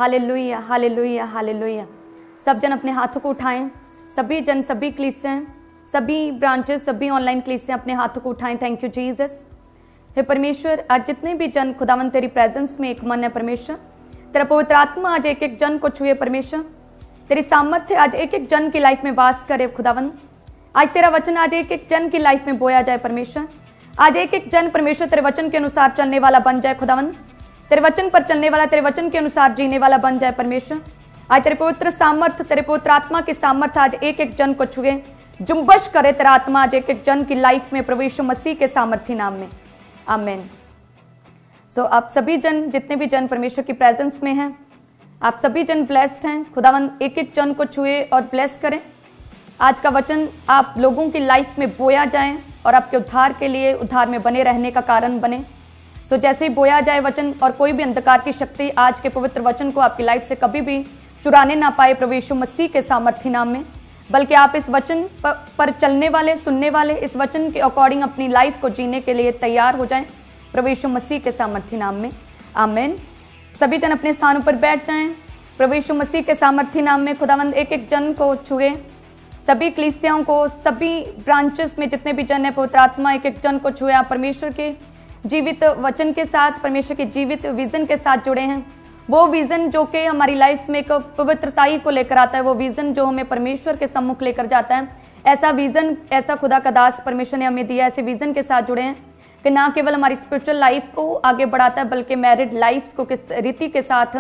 Hallelujah, hallelujah, hallelujah. सब जन अपने हाथों को उठाएं, सभी जन, सभी क्लीसियां, सभी ब्रांचेस, सभी ऑनलाइन क्लीसियां अपने हाथों को उठाएं। Thank you Jesus. हे परमेश्वर, आज जितने भी जन खुदावन तेरी प्रेजेंस में एक मन है परमेश्वर, तेरा पवित्र आत्मा आज एक एक जन को छुए परमेश्वर, तेरी सामर्थ्य आज एक एक जन की लाइफ में वास करे खुदावन। आज तेरा वचन आज एक एक जन की लाइफ में बोया जाए परमेश्वर। आज एक एक जन परमेश्वर तेरे वचन के अनुसार चलने वाला बन जाए खुदावन, तेरे वचन पर चलने वाला, तेरे वचन के अनुसार जीने वाला बन जाए परमेश्वर। आज तेरे पवित्र सामर्थ्य, तेरे पवित्र आत्मा की सामर्थ्य आज एक एक जन को छुए, जुम्बश करे तेरा आत्मा आज एक एक जन की लाइफ में प्रभु यीशु मसीह के सामर्थ्य नाम में, आमीन। सो आप सभी जन, जितने भी जन परमेश्वर की प्रेजेंस में हैं, आप सभी जन ब्लेस्ड हैं। खुदावन एक एक जन को छुए और ब्लेस करें। आज का वचन आप लोगों की लाइफ में बोया जाए और आपके उद्धार के लिए, उद्धार में बने रहने का कारण बने। सो जैसे ही बोया जाए वचन, और कोई भी अंधकार की शक्ति आज के पवित्र वचन को आपकी लाइफ से कभी भी चुराने ना पाए प्रभु यीशु मसीह के सामर्थ्य नाम में, बल्कि आप इस वचन पर चलने वाले, सुनने वाले, इस वचन के अकॉर्डिंग अपनी लाइफ को जीने के लिए तैयार हो जाएं प्रभु यीशु मसीह के सामर्थ्य नाम में, आमीन। सभी जन अपने स्थानों पर बैठ जाएं। प्रभु यीशु मसीह के सामर्थ्य नाम में खुदावंद एक एक जन को छुए, सभी कलीसियाओं को, सभी ब्रांचेस में जितने भी जन है, पवित्र आत्मा एक एक जन को छुए। आप परमेश्वर के जीवित वचन के साथ, परमेश्वर के जीवित विजन के साथ जुड़े हैं। वो विजन जो कि हमारी लाइफ में एक पवित्रताई को लेकर आता है, वो विजन जो हमें परमेश्वर के सम्मुख लेकर जाता है, ऐसा विजन, ऐसा खुदा का दास परमेश्वर ने हमें दिया। ऐसे विजन के साथ जुड़े हैं कि ना केवल हमारी स्पिरिचुअल लाइफ को आगे बढ़ाता है, बल्कि मैरिड लाइफ को किस रीति के साथ,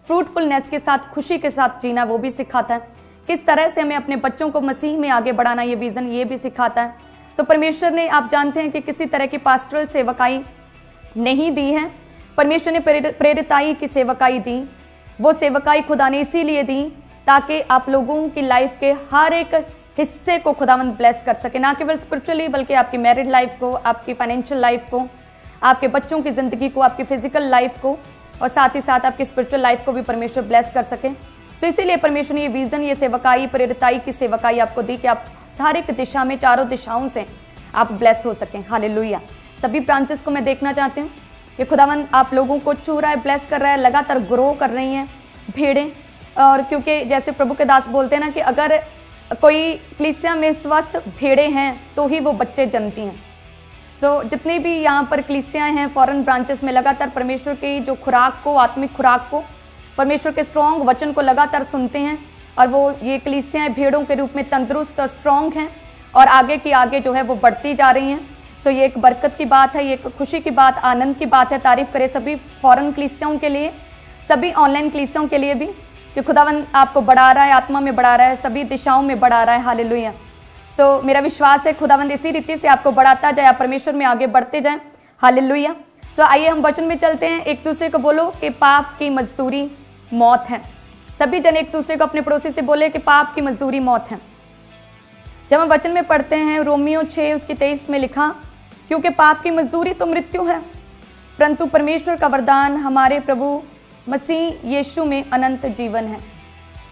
फ्रूटफुलनेस के साथ, खुशी के साथ जीना वो भी सिखाता है। किस तरह से हमें अपने बच्चों को मसीह में आगे बढ़ाना, ये विजन ये भी सिखाता है। सो परमेश्वर ने, आप जानते हैं कि किसी तरह की पास्टरल सेवकाई नहीं दी है, परमेश्वर ने प्रेरिताई की सेवकाई दी। वो सेवकाई खुदा ने इसीलिए दी ताकि आप लोगों की लाइफ के हर एक हिस्से को खुदावंद ब्लेस कर सके, ना केवल स्पिरिचुअली बल्कि आपकी मैरिड लाइफ को, आपकी फाइनेंशियल लाइफ को, आपके बच्चों की ज़िंदगी को, आपकी फिजिकल लाइफ को, और साथ ही साथ आपकी स्पिरिचुअल लाइफ को भी परमेश्वर ब्लेस कर सके। सो इसीलिए परमेश्वर ने ये विजन, ये सेवकाई, प्रेरिताई की सेवकाई आपको दी कि आप हर एक दिशा में, चारों दिशाओं से आप ब्लेस हो सकें। हालेलुया। सभी ब्रांचेस को मैं देखना चाहती हूँ कि खुदावंद आप लोगों को छू रहा है, ब्लेस कर रहा है, लगातार ग्रो कर रही हैं भेड़ें। और क्योंकि जैसे प्रभु के दास बोलते हैं ना कि अगर कोई कलीसिया में स्वस्थ भेड़ें हैं तो ही वो बच्चे जन्मती हैं। सो जितनी भी यहाँ पर कलीसियाँ हैं फॉरेन ब्रांचेस में, लगातार परमेश्वर की जो खुराक को, आत्मिक खुराक को, परमेश्वर के स्ट्रॉन्ग वचन को लगातार सुनते हैं, और वो ये कलीसियाँ भेड़ों के रूप में तंदुरुस्त और स्ट्रॉन्ग हैं और आगे की आगे जो है वो बढ़ती जा रही हैं। सो ये एक बरकत की बात है, ये एक खुशी की बात, आनंद की बात है। तारीफ करें सभी फॉरेन कलीसियाओं के लिए, सभी ऑनलाइन कलीसियाओं के लिए भी, कि खुदावन आपको बढ़ा रहा है, आत्मा में बढ़ा रहा है, सभी दिशाओं में बढ़ा रहा है। हालेलुया। सो मेरा विश्वास है खुदावंद इसी रीति से आपको बढ़ाता जाए, आप परमेश्वर में आगे बढ़ते जाएं। हालेलुया। सो आइए हम वचन में चलते हैं। एक दूसरे को बोलो कि पाप की मजदूरी मौत है। सभी जन एक दूसरे को, अपने पड़ोसी से बोले कि पाप की मजदूरी मौत है। जब हम वचन में पढ़ते हैं रोमियो 6 उसकी 23 में लिखा, क्योंकि पाप की मजदूरी तो मृत्यु है, परंतु परमेश्वर का वरदान हमारे प्रभु मसीह यीशु में अनंत जीवन है।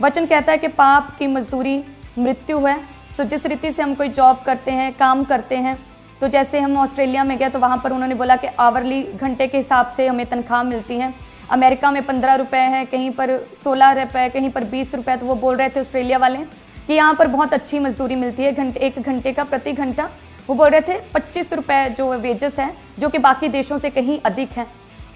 वचन कहता है कि पाप की मजदूरी मृत्यु है। सो जिस रीति से हम कोई जॉब करते हैं, काम करते हैं, तो जैसे हम ऑस्ट्रेलिया में गए तो वहाँ पर उन्होंने बोला कि आवरली घंटे के हिसाब से हमें तनख्वाह मिलती है। अमेरिका में 15 रुपये है, कहीं पर 16 रुपये, कहीं पर 20 रुपये। तो वो बोल रहे थे ऑस्ट्रेलिया वाले कि यहाँ पर बहुत अच्छी मजदूरी मिलती है, एक घंटे का, प्रति घंटा वो बोल रहे थे 25 रुपये जो वेजेस है, जो कि बाकी देशों से कहीं अधिक है।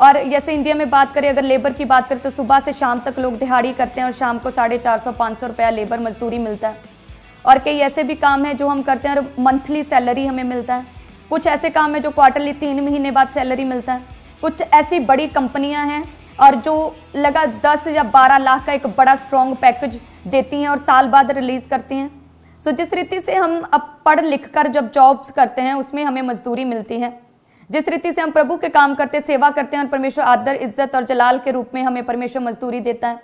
और जैसे इंडिया में बात करें, अगर लेबर की बात करें तो सुबह से शाम तक लोग दिहाड़ी करते हैं और शाम को 450-500 रुपया लेबर मजदूरी मिलता है। और कई ऐसे भी काम हैं जो हम करते हैं और मंथली सैलरी हमें मिलता है। कुछ ऐसे काम है जो क्वार्टरली 3 महीने बाद सैलरी मिलता है। कुछ ऐसी बड़ी कंपनियां हैं और जो लगा 10 या 12 लाख का एक बड़ा स्ट्रॉन्ग पैकेज देती हैं और साल बाद रिलीज़ करती हैं। सो जिस रीति से हम अब पढ़ लिख कर जब जॉब्स करते हैं उसमें हमें मजदूरी मिलती है, जिस रीति से हम प्रभु के काम करते, सेवा करते हैं और परमेश्वर आदर, इज्जत और जलाल के रूप में हमें परमेश्वर मजदूरी देता है।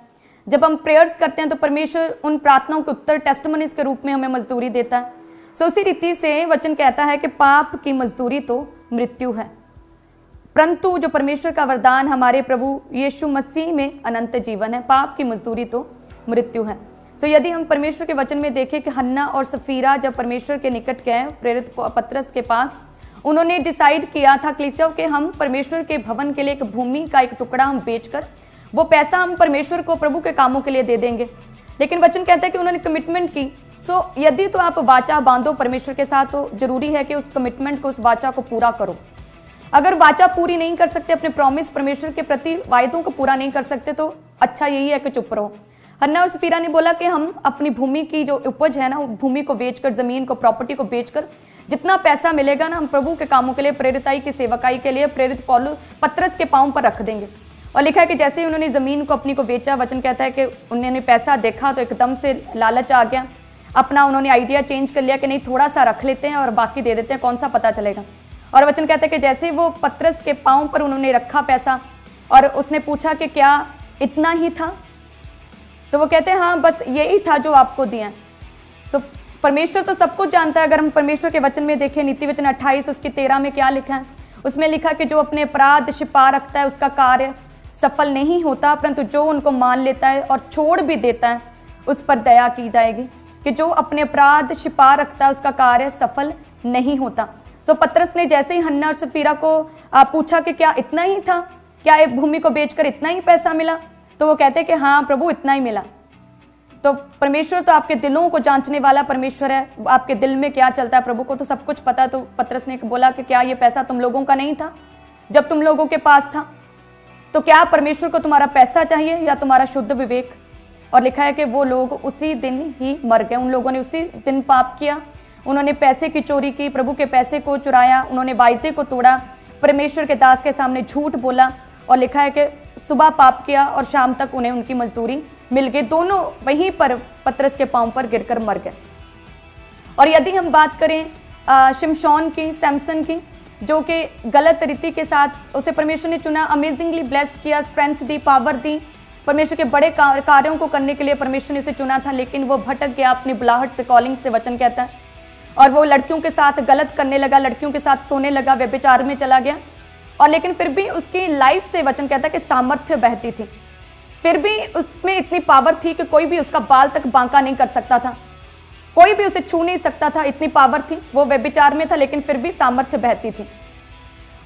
जब हम प्रेयर्स करते हैं तो परमेश्वर उन प्रार्थनाओं के उत्तर, टेस्टिमनीज के रूप में हमें मजदूरी देता है। सो उसी रीति से वचन कहता है कि पाप की मजदूरी तो मृत्यु है, परंतु जो परमेश्वर का वरदान हमारे प्रभु यीशु मसीह में अनंत जीवन है। पाप की मजदूरी तो मृत्यु है। सो यदि हम परमेश्वर के वचन में देखें कि हन्ना और सफीरा जब परमेश्वर के निकट गए, प्रेरित पतरस के पास, उन्होंने डिसाइड किया था कलीसिया के हम परमेश्वर के भवन के लिए एक भूमि का एक टुकड़ा हम बेचकर वो पैसा हम परमेश्वर को प्रभु के कामों के लिए दे देंगे। लेकिन वचन कहता है कि उन्होंने कमिटमेंट की। सो यदि तो आप वाचा बांधो परमेश्वर के साथ, तो जरूरी है कि उस कमिटमेंट को, उस वाचा को पूरा करो। अगर वाचा पूरी नहीं कर सकते, अपने प्रॉमिस परमेश्वर के प्रति वायदों को पूरा नहीं कर सकते, तो अच्छा यही है कि चुप रहो। हन्ना और सफीरा ने बोला कि हम अपनी भूमि की जो उपज है ना, भूमि को बेचकर, जमीन को, प्रॉपर्टी को बेचकर जितना पैसा मिलेगा ना, हम प्रभु के कामों के लिए, प्रेरिताई की सेवकाई के लिए प्रेरित पतरस के पांव पर रख देंगे। और लिखा है कि जैसे ही उन्होंने जमीन को अपनी को बेचा, वचन कहता है कि उन्होंने पैसा देखा तो एकदम से लालच आ गया, अपना उन्होंने आइडिया चेंज कर लिया कि नहीं थोड़ा सा रख लेते हैं और बाकी दे देते हैं, कौन सा पता चलेगा। और वचन कहता है कि जैसे ही वो पतरस के पांव पर उन्होंने रखा पैसा और उसने पूछा कि क्या इतना ही था, तो वो कहते हैं हाँ बस यही था जो आपको दिया। सो परमेश्वर तो सब कुछ जानता है। अगर हम परमेश्वर के वचन में देखें, नीति वचन 28 उसकी 13 में क्या लिखा है, उसमें लिखा कि जो अपने अपराध छिपा रखता है उसका कार्य सफल नहीं होता, परंतु जो उनको मान लेता है और छोड़ भी देता है उस पर दया की जाएगी। कि जो अपने अपराध छिपा रखता है उसका कार्य सफल नहीं होता। सो पतरस ने जैसे ही हन्ना और सफीरा को पूछा कि क्या इतना ही था, क्या एक भूमि को बेचकर इतना ही पैसा मिला, तो वो कहते कि हाँ प्रभु इतना ही मिला। तो परमेश्वर तो आपके दिलों को जांचने वाला परमेश्वर है, आपके दिल में क्या चलता है प्रभु को तो सब कुछ पता है। तो पतरस ने बोला कि क्या ये पैसा तुम लोगों का नहीं था जब तुम लोगों के पास था? तो क्या परमेश्वर को तुम्हारा पैसा चाहिए या तुम्हारा शुद्ध विवेक? और लिखा है कि वो लोग उसी दिन ही मर गए। उन लोगों ने उसी दिन पाप किया, उन्होंने पैसे की चोरी की, प्रभु के पैसे को चुराया, उन्होंने वायदे को तोड़ा, परमेश्वर के दास के सामने झूठ बोला। और लिखा है कि सुबह पाप किया और शाम तक उन्हें उनकी मजदूरी मिल गई। दोनों वहीं पर पतरस के पांव पर गिरकर मर गए। और यदि हम बात करें शिमशोन की, सैमसन की, जो कि गलत रीति के साथ उसे परमेश्वर ने चुना, अमेजिंगली ब्लेस किया, स्ट्रेंथ दी, पावर दी, परमेश्वर के बड़े कार्यों को करने के लिए परमेश्वर ने उसे चुना था, लेकिन वो भटक गया अपनी बुलाहट से, कॉलिंग से, वचन कहता है। और वो लड़कियों के साथ गलत करने लगा, लड़कियों के साथ सोने लगा, व्यभिचार में चला गया। और लेकिन फिर भी उसकी लाइफ से वचन कहता है कि सामर्थ्य बहती थी, फिर भी उसमें इतनी पावर थी कि कोई भी उसका बाल तक बांका नहीं कर सकता था, कोई भी उसे छू नहीं सकता था, इतनी पावर थी। वो व्यभिचार में था लेकिन फिर भी सामर्थ्य बहती थी।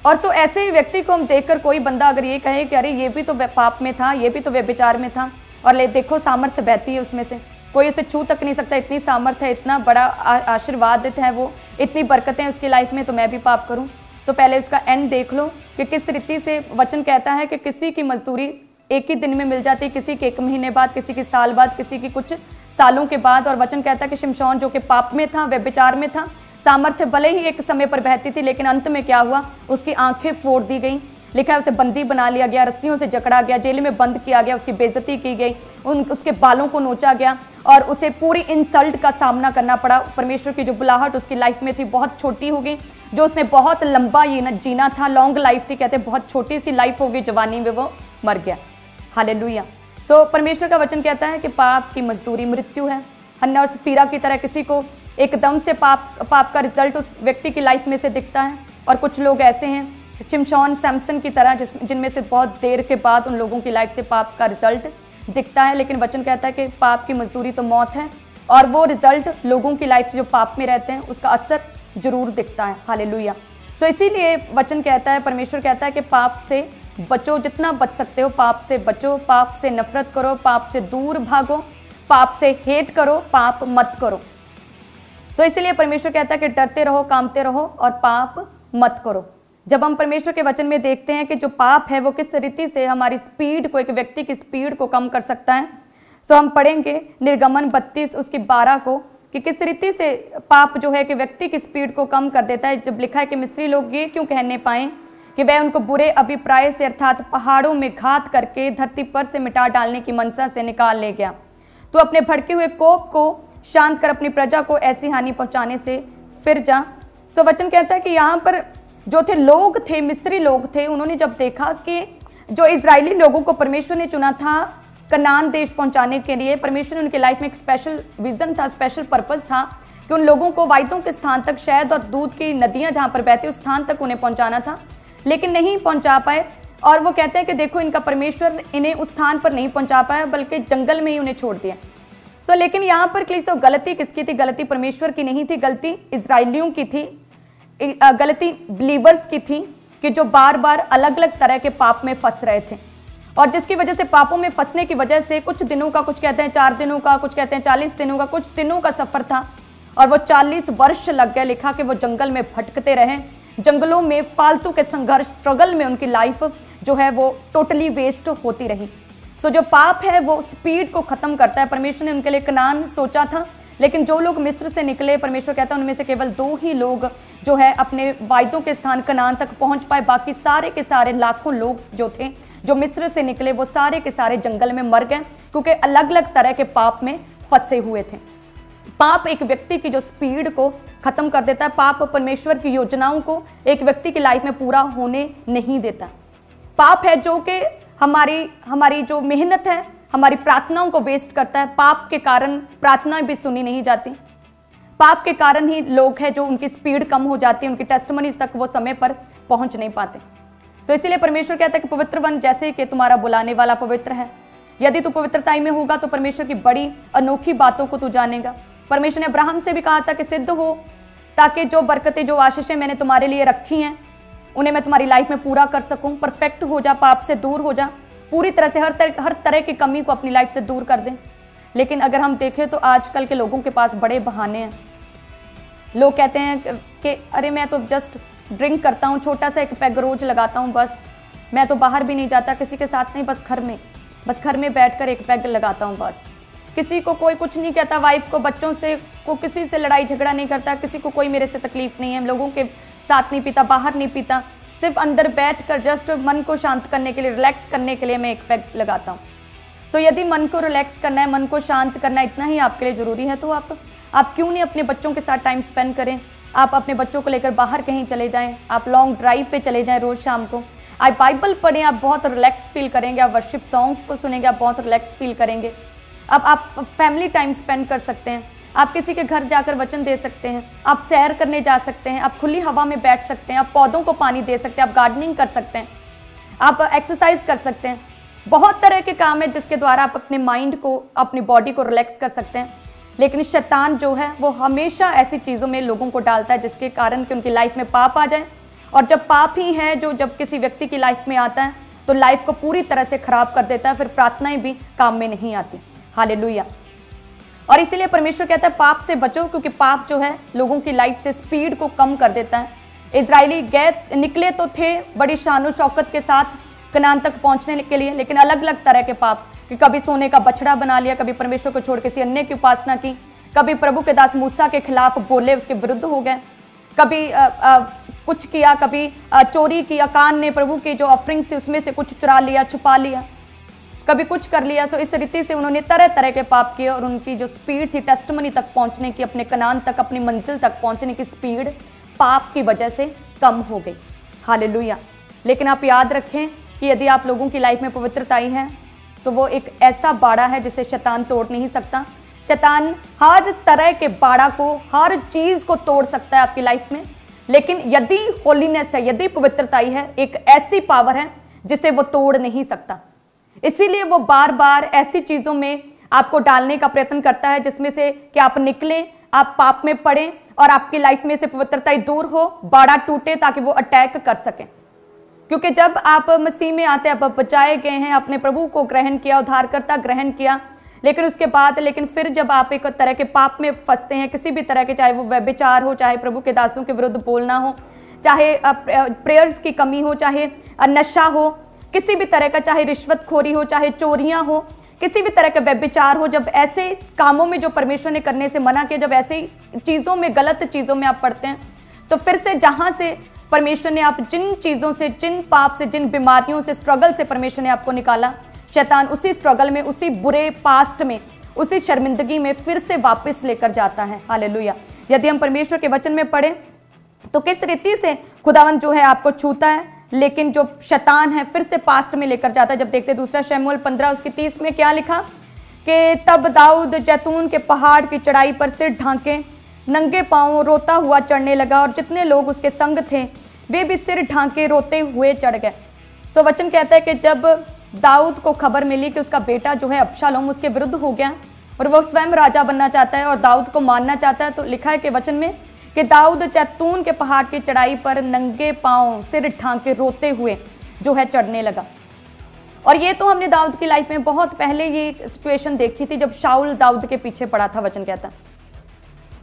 और तो ऐसे व्यक्ति को हम देखकर कोई बंदा अगर ये कहे कि अरे ये भी तो पाप में था, ये भी तो व्यभिचार में था, और ले देखो सामर्थ्य बहती है उसमें से, कोई उसे छू तक नहीं सकता, इतनी सामर्थ्य है, इतना बड़ा आशीर्वादित है वो, इतनी बरकतें उसकी लाइफ में, तो मैं भी पाप करूं? तो पहले उसका एंड देख लो कि किस रीति से वचन कहता है कि किसी की मजदूरी एक ही दिन में मिल जाती, किसी के 1 महीने बाद, किसी के साल बाद, किसी की कुछ सालों के बाद। और वचन कहता है कि शिमशोन जो कि पाप में था, व्यभिचार में था, सामर्थ्य भले ही एक समय पर बहती थी, लेकिन अंत में क्या हुआ, उसकी आंखें फोड़ दी गई। लिखा है उसे बंदी बना लिया गया, रस्सियों से जकड़ा गया, जेल में बंद किया गया, उसकी बेइज्जती की गई, उसके बालों को नोचा गया और उसे पूरी इंसल्ट का सामना करना पड़ा। परमेश्वर की जो बुलाहट उसकी लाइफ में थी बहुत छोटी हो गई, जो उसने बहुत लंबा जीना था, लॉन्ग लाइफ थी, कहते बहुत छोटी सी लाइफ हो गई, जवानी में वो मर गया। हालेलुया। सो परमेश्वर का वचन कहता है कि पाप की मजदूरी मृत्यु है। हन्ना और सफीरा की तरह किसी को एकदम से पाप का रिजल्ट उस व्यक्ति की लाइफ में से दिखता है, और कुछ लोग ऐसे हैं शिमशोन, सैमसन की तरह जिनमें से बहुत देर के बाद उन लोगों की लाइफ से पाप का रिजल्ट दिखता है। लेकिन वचन कहता है कि पाप की मजदूरी तो मौत है, और वो रिजल्ट लोगों की लाइफ से जो पाप में रहते हैं उसका असर जरूर दिखता है। हालेलुया। सो इसीलिए वचन कहता है, परमेश्वर कहता है कि पाप से बचो, जितना बच सकते हो पाप से बचो, पाप से नफरत करो, पाप से दूर भागो, पाप से हेट करो, पाप मत करो। सो इसलिए परमेश्वर कहता है कि डरते रहो, कामते रहो और पाप मत करो। जब हम परमेश्वर के वचन में देखते हैं कि जो पाप है वो किस रीति से हमारी स्पीड को, एक व्यक्ति की स्पीड को कम कर सकता है, सो हम पढ़ेंगे निर्गमन 32 उसकी 12 को कि किस रीति से पाप जो है कि व्यक्ति की स्पीड को कम कर देता है। जब लिखा है कि मिस्री लोग ये क्यों कहने पाए कि वह उनको बुरे अभिप्राय से अर्थात पहाड़ों में घात करके धरती पर से मिटा डालने की मनसा से निकाल ले गया, तो अपने भड़के हुए कोप को शांत कर अपनी प्रजा को ऐसी हानि पहुंचाने से फिर जा। सो वचन कहता है कि यहाँ पर जो थे लोग थे, मिस्री लोग थे, उन्होंने जब देखा कि जो इजरायली लोगों को परमेश्वर ने चुना था कनान देश पहुंचाने के लिए, परमेश्वर ने उनकी लाइफ में एक स्पेशल विजन था, स्पेशल पर्पस था कि उन लोगों को वायदों के स्थान तक, शहद और दूध की नदियां जहां पर बहती उस स्थान तक उन्हें पहुंचाना था, लेकिन नहीं पहुंचा पाए। और वो कहते हैं कि देखो इनका परमेश्वर इन्हें उस स्थान पर नहीं पहुंचा पाया, बल्कि जंगल में ही उन्हें छोड़ दिया। सो लेकिन यहाँ पर क्लीसो गलती किसकी थी? गलती परमेश्वर की नहीं थी, गलती इजराइलियों की थी, गलती बिलीवर्स की थी कि जो बार बार अलग अलग तरह के पाप में फंस रहे थे। और जिसकी वजह से पापों में फंसने की वजह से कुछ दिनों का, कुछ कहते हैं 4 दिनों का, कुछ कहते हैं 40 दिनों का, कुछ दिनों का सफर था और वो 40 वर्ष लग गए। लिखा कि वो जंगल में भटकते रहे, जंगलों में फालतू के संघर्ष, स्ट्रगल में उनकी लाइफ जो है वो टोटली वेस्ट होती रही। तो जो पाप है वो स्पीड को खत्म करता है। परमेश्वर ने उनके लिए कनान सोचा था, लेकिन जो लोग मिस्र से निकले, परमेश्वर कहता है उनमें से केवल 2 ही लोग जो है अपने वायदों के स्थान कनान तक पहुंच पाए। बाकी सारे के सारे लाखों लोग जो थे, जो मिस्र से निकले, वो सारे के सारे जंगल में मर गए, क्योंकि अलग अलग तरह के पाप में फंसे हुए थे। पाप एक व्यक्ति की जो स्पीड को खत्म कर देता है। पाप परमेश्वर की योजनाओं को एक व्यक्ति की लाइफ में पूरा होने नहीं देता। पाप है जो कि हमारी जो मेहनत है, हमारी प्रार्थनाओं को वेस्ट करता है। पाप के कारण प्रार्थनाएं भी सुनी नहीं जाती। पाप के कारण ही लोग हैं जो उनकी स्पीड कम हो जाती है, उनकी टेस्टमनीज तक वो समय पर पहुंच नहीं पाते। तो इसीलिए परमेश्वर कहता है कि पवित्र बन जैसे कि तुम्हारा बुलाने वाला पवित्र है। यदि तू पवित्रताई में होगा तो परमेश्वर की बड़ी अनोखी बातों को तू जानेगा। परमेश्वर ने अब्राहम से भी कहा था कि सिद्ध हो, ताकि जो बरकतें, जो आशीषें मैंने तुम्हारे लिए रखी हैं, उन्हें मैं तुम्हारी लाइफ में पूरा कर सकूं। परफेक्ट हो जा, पाप से दूर हो जा, पूरी तरह से हर तरह की कमी को अपनी लाइफ से दूर कर दें। लेकिन अगर हम देखें तो आजकल के लोगों के पास बड़े बहाने हैं। लोग कहते हैं कि अरे मैं तो जस्ट ड्रिंक करता हूँ, छोटा सा एक पैग रोज लगाता हूँ, बस मैं तो बाहर भी नहीं जाता, किसी के साथ नहीं, बस घर में बैठकर एक पैग लगाता हूँ बस। किसी को कोई कुछ नहीं कहता, वाइफ को, बच्चों से को किसी से लड़ाई झगड़ा नहीं करता, किसी को कोई मेरे से तकलीफ नहीं है, लोगों के साथ नहीं पीता, बाहर नहीं पीता, सिर्फ अंदर बैठकर जस्ट मन को शांत करने के लिए, रिलैक्स करने के लिए मैं एक पैग लगाता हूँ। तो यदि मन को रिलैक्स करना है, मन को शांत करना है, इतना ही आपके लिए ज़रूरी है, तो आप क्यों नहीं अपने बच्चों के साथ टाइम स्पेंड करें। आप अपने बच्चों को लेकर बाहर कहीं चले जाएं, आप लॉन्ग ड्राइव पे चले जाएं रोज़ शाम को, आप बाइबल पढ़ें, आप बहुत रिलैक्स फील करेंगे, आप वर्शिप सॉन्ग्स को सुनेंगे, आप बहुत रिलैक्स फील करेंगे। अब आप फैमिली टाइम स्पेंड कर सकते हैं, आप किसी के घर जाकर वचन दे सकते हैं, आप सैर करने जा सकते हैं, आप खुली हवा में बैठ सकते हैं, आप पौधों को पानी दे सकते हैं, आप गार्डनिंग कर सकते हैं, आप एक्सरसाइज कर सकते हैं। बहुत तरह के काम है जिसके द्वारा आप अपने माइंड को, अपनी बॉडी को रिलैक्स कर सकते हैं। लेकिन शैतान जो है वो हमेशा ऐसी चीज़ों में लोगों को डालता है जिसके कारण कि उनकी लाइफ में पाप आ जाए। और जब पाप ही है जो जब किसी व्यक्ति की लाइफ में आता है तो लाइफ को पूरी तरह से खराब कर देता है, फिर प्रार्थनाएं भी काम में नहीं आती। हालेलुया। और इसीलिए परमेश्वर कहता है पाप से बचो, क्योंकि पाप जो है लोगों की लाइफ से स्पीड को कम कर देता है। इजरायली गए निकले तो थे बड़ी शान और शौकत के साथ कनान तक पहुंचने के लिए, लेकिन अलग अलग तरह के पाप, कि कभी सोने का बछड़ा बना लिया, कभी परमेश्वर को छोड़ किसी अन्य की उपासना की, कभी प्रभु के दास मूसा के खिलाफ बोले, उसके विरुद्ध हो गए, कभी कुछ किया, कभी चोरी किया, कान ने प्रभु की जो ऑफरिंग्स थी उसमें से कुछ चुरा लिया, छुपा लिया, कभी कुछ कर लिया। सो इस रीति से उन्होंने तरह तरह के पाप किए और उनकी जो स्पीड थी टेस्टमनी तक पहुंचने की, अपने कनान तक, अपनी मंजिल तक पहुंचने की स्पीड पाप की वजह से कम हो गई। हालेलुया। लेकिन आप याद रखें कि यदि आप लोगों की लाइफ में पवित्रता आई है तो वो एक ऐसा बाड़ा है जिसे शैतान तोड़ नहीं सकता। शैतान हर तरह के बाड़ा को, हर चीज को तोड़ सकता है आपकी लाइफ में, लेकिन यदि होलीनेस है, यदि पवित्रता है, एक ऐसी पावर है जिसे वो तोड़ नहीं सकता। इसीलिए वो बार बार ऐसी चीजों में आपको डालने का प्रयत्न करता है जिसमें से कि आप निकलें, आप पाप में पड़ें और आपकी लाइफ में से पवित्रता दूर हो, बाड़ा टूटे, ताकि वो अटैक कर सके। क्योंकि जब आप मसीह में आते हैं, आप बचाए गए हैं, अपने प्रभु को ग्रहण किया, उद्धारकर्ता ग्रहण किया, लेकिन उसके बाद फिर जब आप एक तरह के पाप में फंसते हैं, किसी भी तरह के, चाहे वो व्यभिचार हो, चाहे प्रभु के दासों के विरुद्ध बोलना हो, चाहे प्रेयर्स की कमी हो, चाहे नशा हो, किसी भी तरह का, चाहे रिश्वतखोरी हो, चाहे चोरियां हो, किसी भी तरह का व्यभिचार हो, जब ऐसे कामों में जो परमेश्वर ने करने से मना किया, जब ऐसे चीज़ों में, गलत चीज़ों में आप पड़ते हैं, तो फिर से जहाँ से परमेश्वर ने आप जिन चीज़ों से, जिन पाप से, जिन बीमारियों से, स्ट्रगल से परमेश्वर ने आपको निकाला, शैतान उसी स्ट्रगल में, उसी बुरे पास्ट में, उसी शर्मिंदगी में फिर से वापस लेकर जाता है। हालेलुया। यदि हम परमेश्वर के वचन में पढ़ें तो किस रीति से खुदावंद जो है आपको छूता है, लेकिन जो शैतान है फिर से पास्ट में लेकर जाता है। जब देखते दूसरा शमूएल 15 उसकी 30 में क्या लिखा कि तब दाऊद जैतून के पहाड़ की चढ़ाई पर सिर ढांके नंगे पांव रोता हुआ चढ़ने लगा, और जितने लोग उसके संग थे वे भी सिर ढांके रोते हुए चढ़ गए। सो वचन कहता है कि जब दाऊद को खबर मिली कि उसका बेटा जो है अबशालोम उसके विरुद्ध हो गया और वो स्वयं राजा बनना चाहता है और दाऊद को मारना चाहता है, तो लिखा है कि वचन में कि दाऊद जैतून के पहाड़ की चढ़ाई पर नंगे पांव सिर ढांके रोते हुए जो है चढ़ने लगा। और ये तो हमने दाऊद की लाइफ में बहुत पहले ये सिचुएशन देखी थी, जब शाऊल दाऊद के पीछे पड़ा था। वचन कहता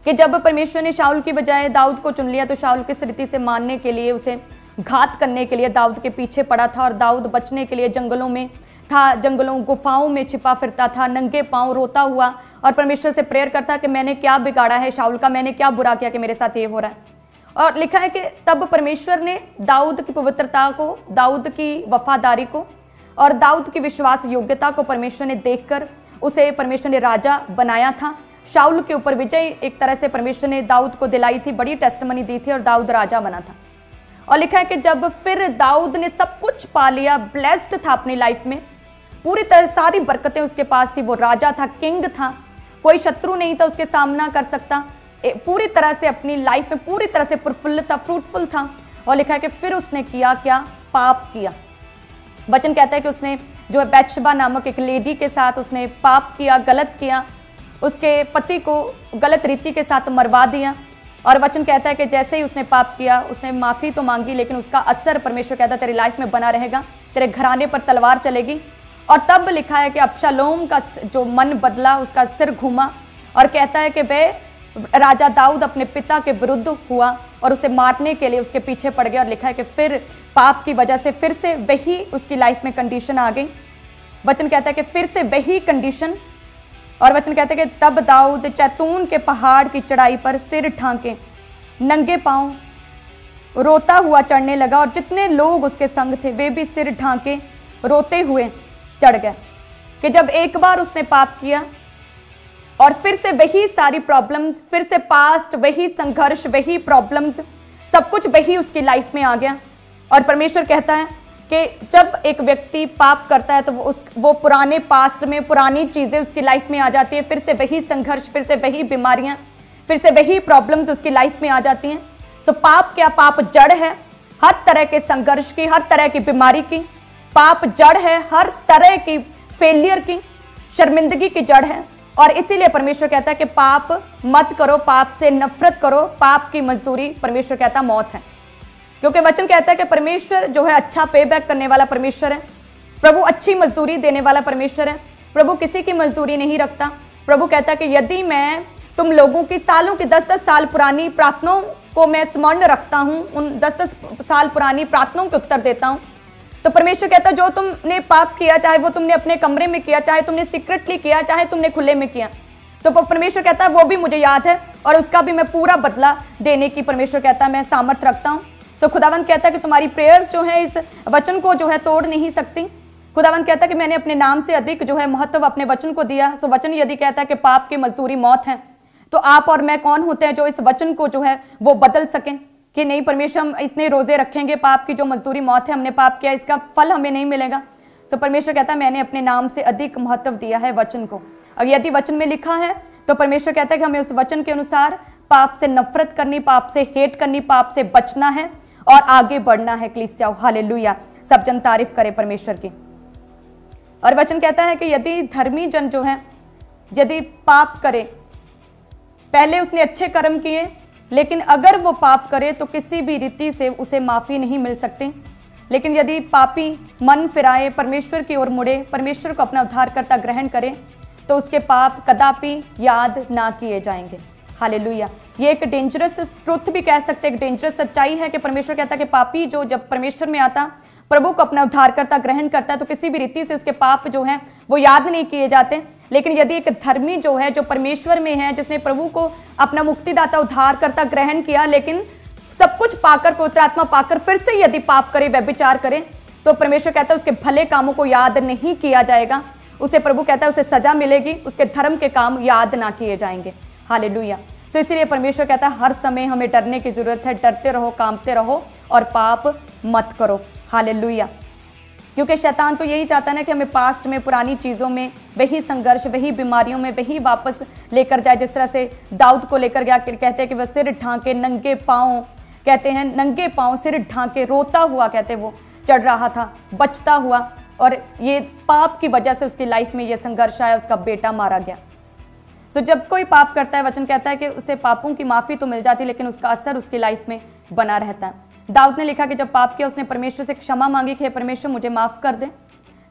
कि जब परमेश्वर ने शाऊल की बजाय दाऊद को चुन लिया, तो शाऊल किस रीति से मारने के लिए, उसे घात करने के लिए दाऊद के पीछे पड़ा था। और दाऊद बचने के लिए जंगलों में था, जंगलों गुफाओं में छिपा फिरता था, नंगे पांव रोता हुआ, और परमेश्वर से प्रेयर करता कि मैंने क्या बिगाड़ा है शाऊल का, मैंने क्या बुरा किया कि मेरे साथ ये हो रहा है। और लिखा है कि तब परमेश्वर ने दाऊद की पवित्रता को, दाऊद की वफादारी को और दाऊद की विश्वास योग्यता को परमेश्वर ने देखकर उसे परमेश्वर ने राजा बनाया था। शाऊल के ऊपर विजय एक तरह से परमेश्वर ने दाऊद को दिलाई थी, बड़ी टेस्टमनी दी थी, और दाऊद राजा बना था। और लिखा है कि जब फिर दाऊद ने सब कुछ पा लिया, ब्लेस्ड था अपनी लाइफ में, पूरी तरह सारी बरकतें उसके पास थी, वो राजा था, किंग था, कोई शत्रु नहीं था उसके सामना कर सकता, पूरी तरह से अपनी लाइफ में पूरी तरह से प्रफुल्लित था, फ्रूटफुल था। और लिखा है कि फिर उसने किया क्या? पाप किया। वचन कहता है कि उसने जो है बैतशबा नामक एक लेडी के साथ उसने पाप किया, गलत किया, उसके पति को गलत रीति के साथ मरवा दिया। और वचन कहता है कि जैसे ही उसने पाप किया, उसने माफ़ी तो मांगी, लेकिन उसका असर परमेश्वर कहता है तेरी लाइफ में बना रहेगा, तेरे घराने पर तलवार चलेगी। और तब लिखा है कि अबशालोम का जो मन बदला, उसका सिर घूमा, और कहता है कि वह राजा दाऊद अपने पिता के विरुद्ध हुआ और उसे मारने के लिए उसके पीछे पड़ गया। और लिखा है कि फिर पाप की वजह से फिर से वही उसकी लाइफ में कंडीशन आ गई। वचन कहता है कि फिर से वही कंडीशन। और वचन कहता है कि तब दाऊद जैतून के पहाड़ की चढ़ाई पर सिर ठांके नंगे पांव रोता हुआ चढ़ने लगा, और जितने लोग उसके संग थे वे भी सिर ढांके रोते हुए चढ़ गए। कि जब एक बार उसने पाप किया और फिर से वही सारी प्रॉब्लम्स, फिर से पास्ट, वही संघर्ष, वही प्रॉब्लम्स, सब कुछ वही उसकी लाइफ में आ गया। और परमेश्वर कहता है कि जब एक व्यक्ति पाप करता है तो वो पुराने पास्ट में पुरानी चीज़ें उसकी लाइफ में आ जाती है, फिर से वही संघर्ष, फिर से वही बीमारियां, फिर से वही प्रॉब्लम्स उसकी लाइफ में आ जाती हैं। तो पाप क्या? पाप जड़ है हर तरह के संघर्ष की, हर तरह की बीमारी की। पाप जड़ है हर तरह की फेलियर की, शर्मिंदगी की जड़ है। और इसीलिए परमेश्वर कहता है कि पाप मत करो, पाप से नफरत करो। पाप की मजदूरी परमेश्वर कहता मौत है, क्योंकि वचन कहता है कि परमेश्वर जो है अच्छा पे बैक करने वाला परमेश्वर है। प्रभु अच्छी मजदूरी देने वाला परमेश्वर है। प्रभु किसी की मजदूरी नहीं रखता। प्रभु कहता है कि यदि मैं तुम लोगों की सालों की 10-10 साल पुरानी प्रार्थनाओं को मैं स्मरण रखता हूं, उन 10-10 साल पुरानी प्रार्थनाओं के उत्तर देता हूं, तो परमेश्वर कहता है जो तुमने पाप किया, चाहे वो तुमने अपने कमरे में किया, चाहे तुमने सीक्रेटली किया, चाहे तुमने खुले में किया, तो परमेश्वर कहता है वो भी मुझे याद है, और उसका भी मैं पूरा बदला देने की परमेश्वर कहता है मैं सामर्थ रखता हूँ। सो खुदावंद कहता है कि तुम्हारी प्रेयर्स जो है इस वचन को जो है तोड़ नहीं सकती। खुदावंद कहता है कि मैंने अपने नाम से अधिक जो है महत्व अपने वचन को दिया। सो वचन यदि कहता है कि पाप की मजदूरी मौत है, तो आप और मैं कौन होते हैं जो इस वचन को जो है वो बदल सकें कि नहीं परमेश्वर हम इतने रोजे रखेंगे, पाप की जो मजदूरी मौत है, हमने पाप किया, इसका फल हमें नहीं मिलेगा। सो परमेश्वर कहता है मैंने अपने नाम से अधिक महत्व दिया है वचन को। और यदि वचन में लिखा है तो परमेश्वर कहता है कि हमें उस वचन के अनुसार पाप से नफरत करनी, पाप से हेट करनी, पाप से बचना है और आगे बढ़ना है। कलीसिया हालेलुया, सब जन तारीफ करे परमेश्वर की। और वचन कहता है कि यदि धर्मी जन जो है यदि पाप करे, पहले उसने अच्छे कर्म किए, लेकिन अगर वो पाप करे तो किसी भी रीति से उसे माफ़ी नहीं मिल सकती। लेकिन यदि पापी मन फिराए, परमेश्वर की ओर मुड़े, परमेश्वर को अपना उद्धारकर्ता ग्रहण करे, तो उसके पाप कदापि याद ना किए जाएंगे। हालेलुया, ये एक डेंजरस ट्रुथ भी कह सकते हैं, एक डेंजरस सच्चाई है कि परमेश्वर कहता है कि पापी जो जब परमेश्वर में आता, प्रभु को अपना उद्धारकर्ता ग्रहण करता है, तो किसी भी रीति से उसके पाप जो हैं वो याद नहीं किए जाते। लेकिन यदि एक धर्मी जो है, जो परमेश्वर में है, जिसने प्रभु को अपना मुक्तिदाता उद्धारकर्ता ग्रहण किया, लेकिन सब कुछ पाकर, पवित्र आत्मा पाकर फिर से यदि पाप करे, व्यभिचार करे, तो परमेश्वर कहता है उसके भले कामों को याद नहीं किया जाएगा। उसे प्रभु कहता है उसे सजा मिलेगी, उसके धर्म के काम याद ना किए जाएंगे। हालेलुया। तो इसीलिए परमेश्वर कहता है हर समय हमें डरने की जरूरत है। डरते रहो, कांपते रहो और पाप मत करो। हालेलुया। क्योंकि शैतान तो यही चाहता है ना कि हमें पास्ट में पुरानी चीज़ों में वही संघर्ष, वही बीमारियों में वही वापस लेकर जाए। जिस तरह से दाऊद को लेकर गया, कहते हैं कि वह सिर ढांके नंगे पाँव, कहते हैं नंगे पाँव सिर ढांके रोता हुआ, कहते वो चढ़ रहा था, बचता हुआ, और ये पाप की वजह से उसकी लाइफ में ये संघर्ष आया, उसका बेटा मारा गया। सो जब कोई पाप करता है, वचन कहता है कि उसे पापों की माफ़ी तो मिल जाती है, लेकिन उसका असर उसकी लाइफ में बना रहता है। दाऊद ने लिखा कि जब पाप किया उसने परमेश्वर से क्षमा मांगी कि परमेश्वर मुझे माफ़ कर दे,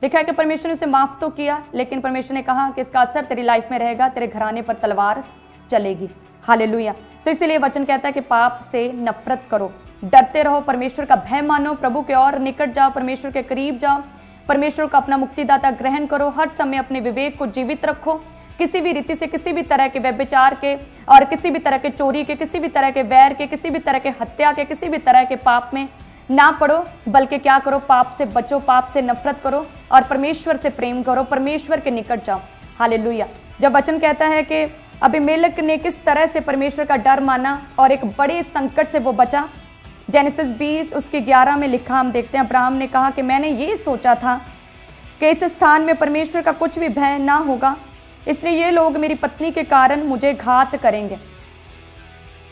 लिखा है कि परमेश्वर ने उसे माफ तो किया, लेकिन परमेश्वर ने कहा कि इसका असर तेरी लाइफ में रहेगा, तेरे घराने पर तलवार चलेगी। हालेलुया। सो इसीलिए वचन कहता है कि पाप से नफरत करो, डरते रहो, परमेश्वर का भय मानो, प्रभु के और निकट जाओ, परमेश्वर के करीब जाओ, परमेश्वर को अपना मुक्तिदाता ग्रहण करो, हर समय अपने विवेक को जीवित रखो, किसी भी रीति से, किसी भी तरह के व्यभिचार के और किसी भी तरह के चोरी के, किसी भी तरह के वैर के, किसी भी तरह के हत्या के, किसी भी तरह के पाप में ना पड़ो, बल्कि क्या करो, पाप से बचो, पाप से नफरत करो और परमेश्वर से प्रेम करो, परमेश्वर के निकट जाओ। हालेलुया। जब वचन कहता है कि अबीमेलेक ने किस तरह से परमेश्वर का डर माना और एक बड़े संकट से वो बचा, जेनेसिस 20 उसके 11 में लिखा हम देखते हैं, अब्राहम ने कहा कि मैंने ये सोचा था कि इस स्थान में परमेश्वर का कुछ भी भय ना होगा, इसलिए ये लोग मेरी पत्नी के कारण मुझे घात करेंगे।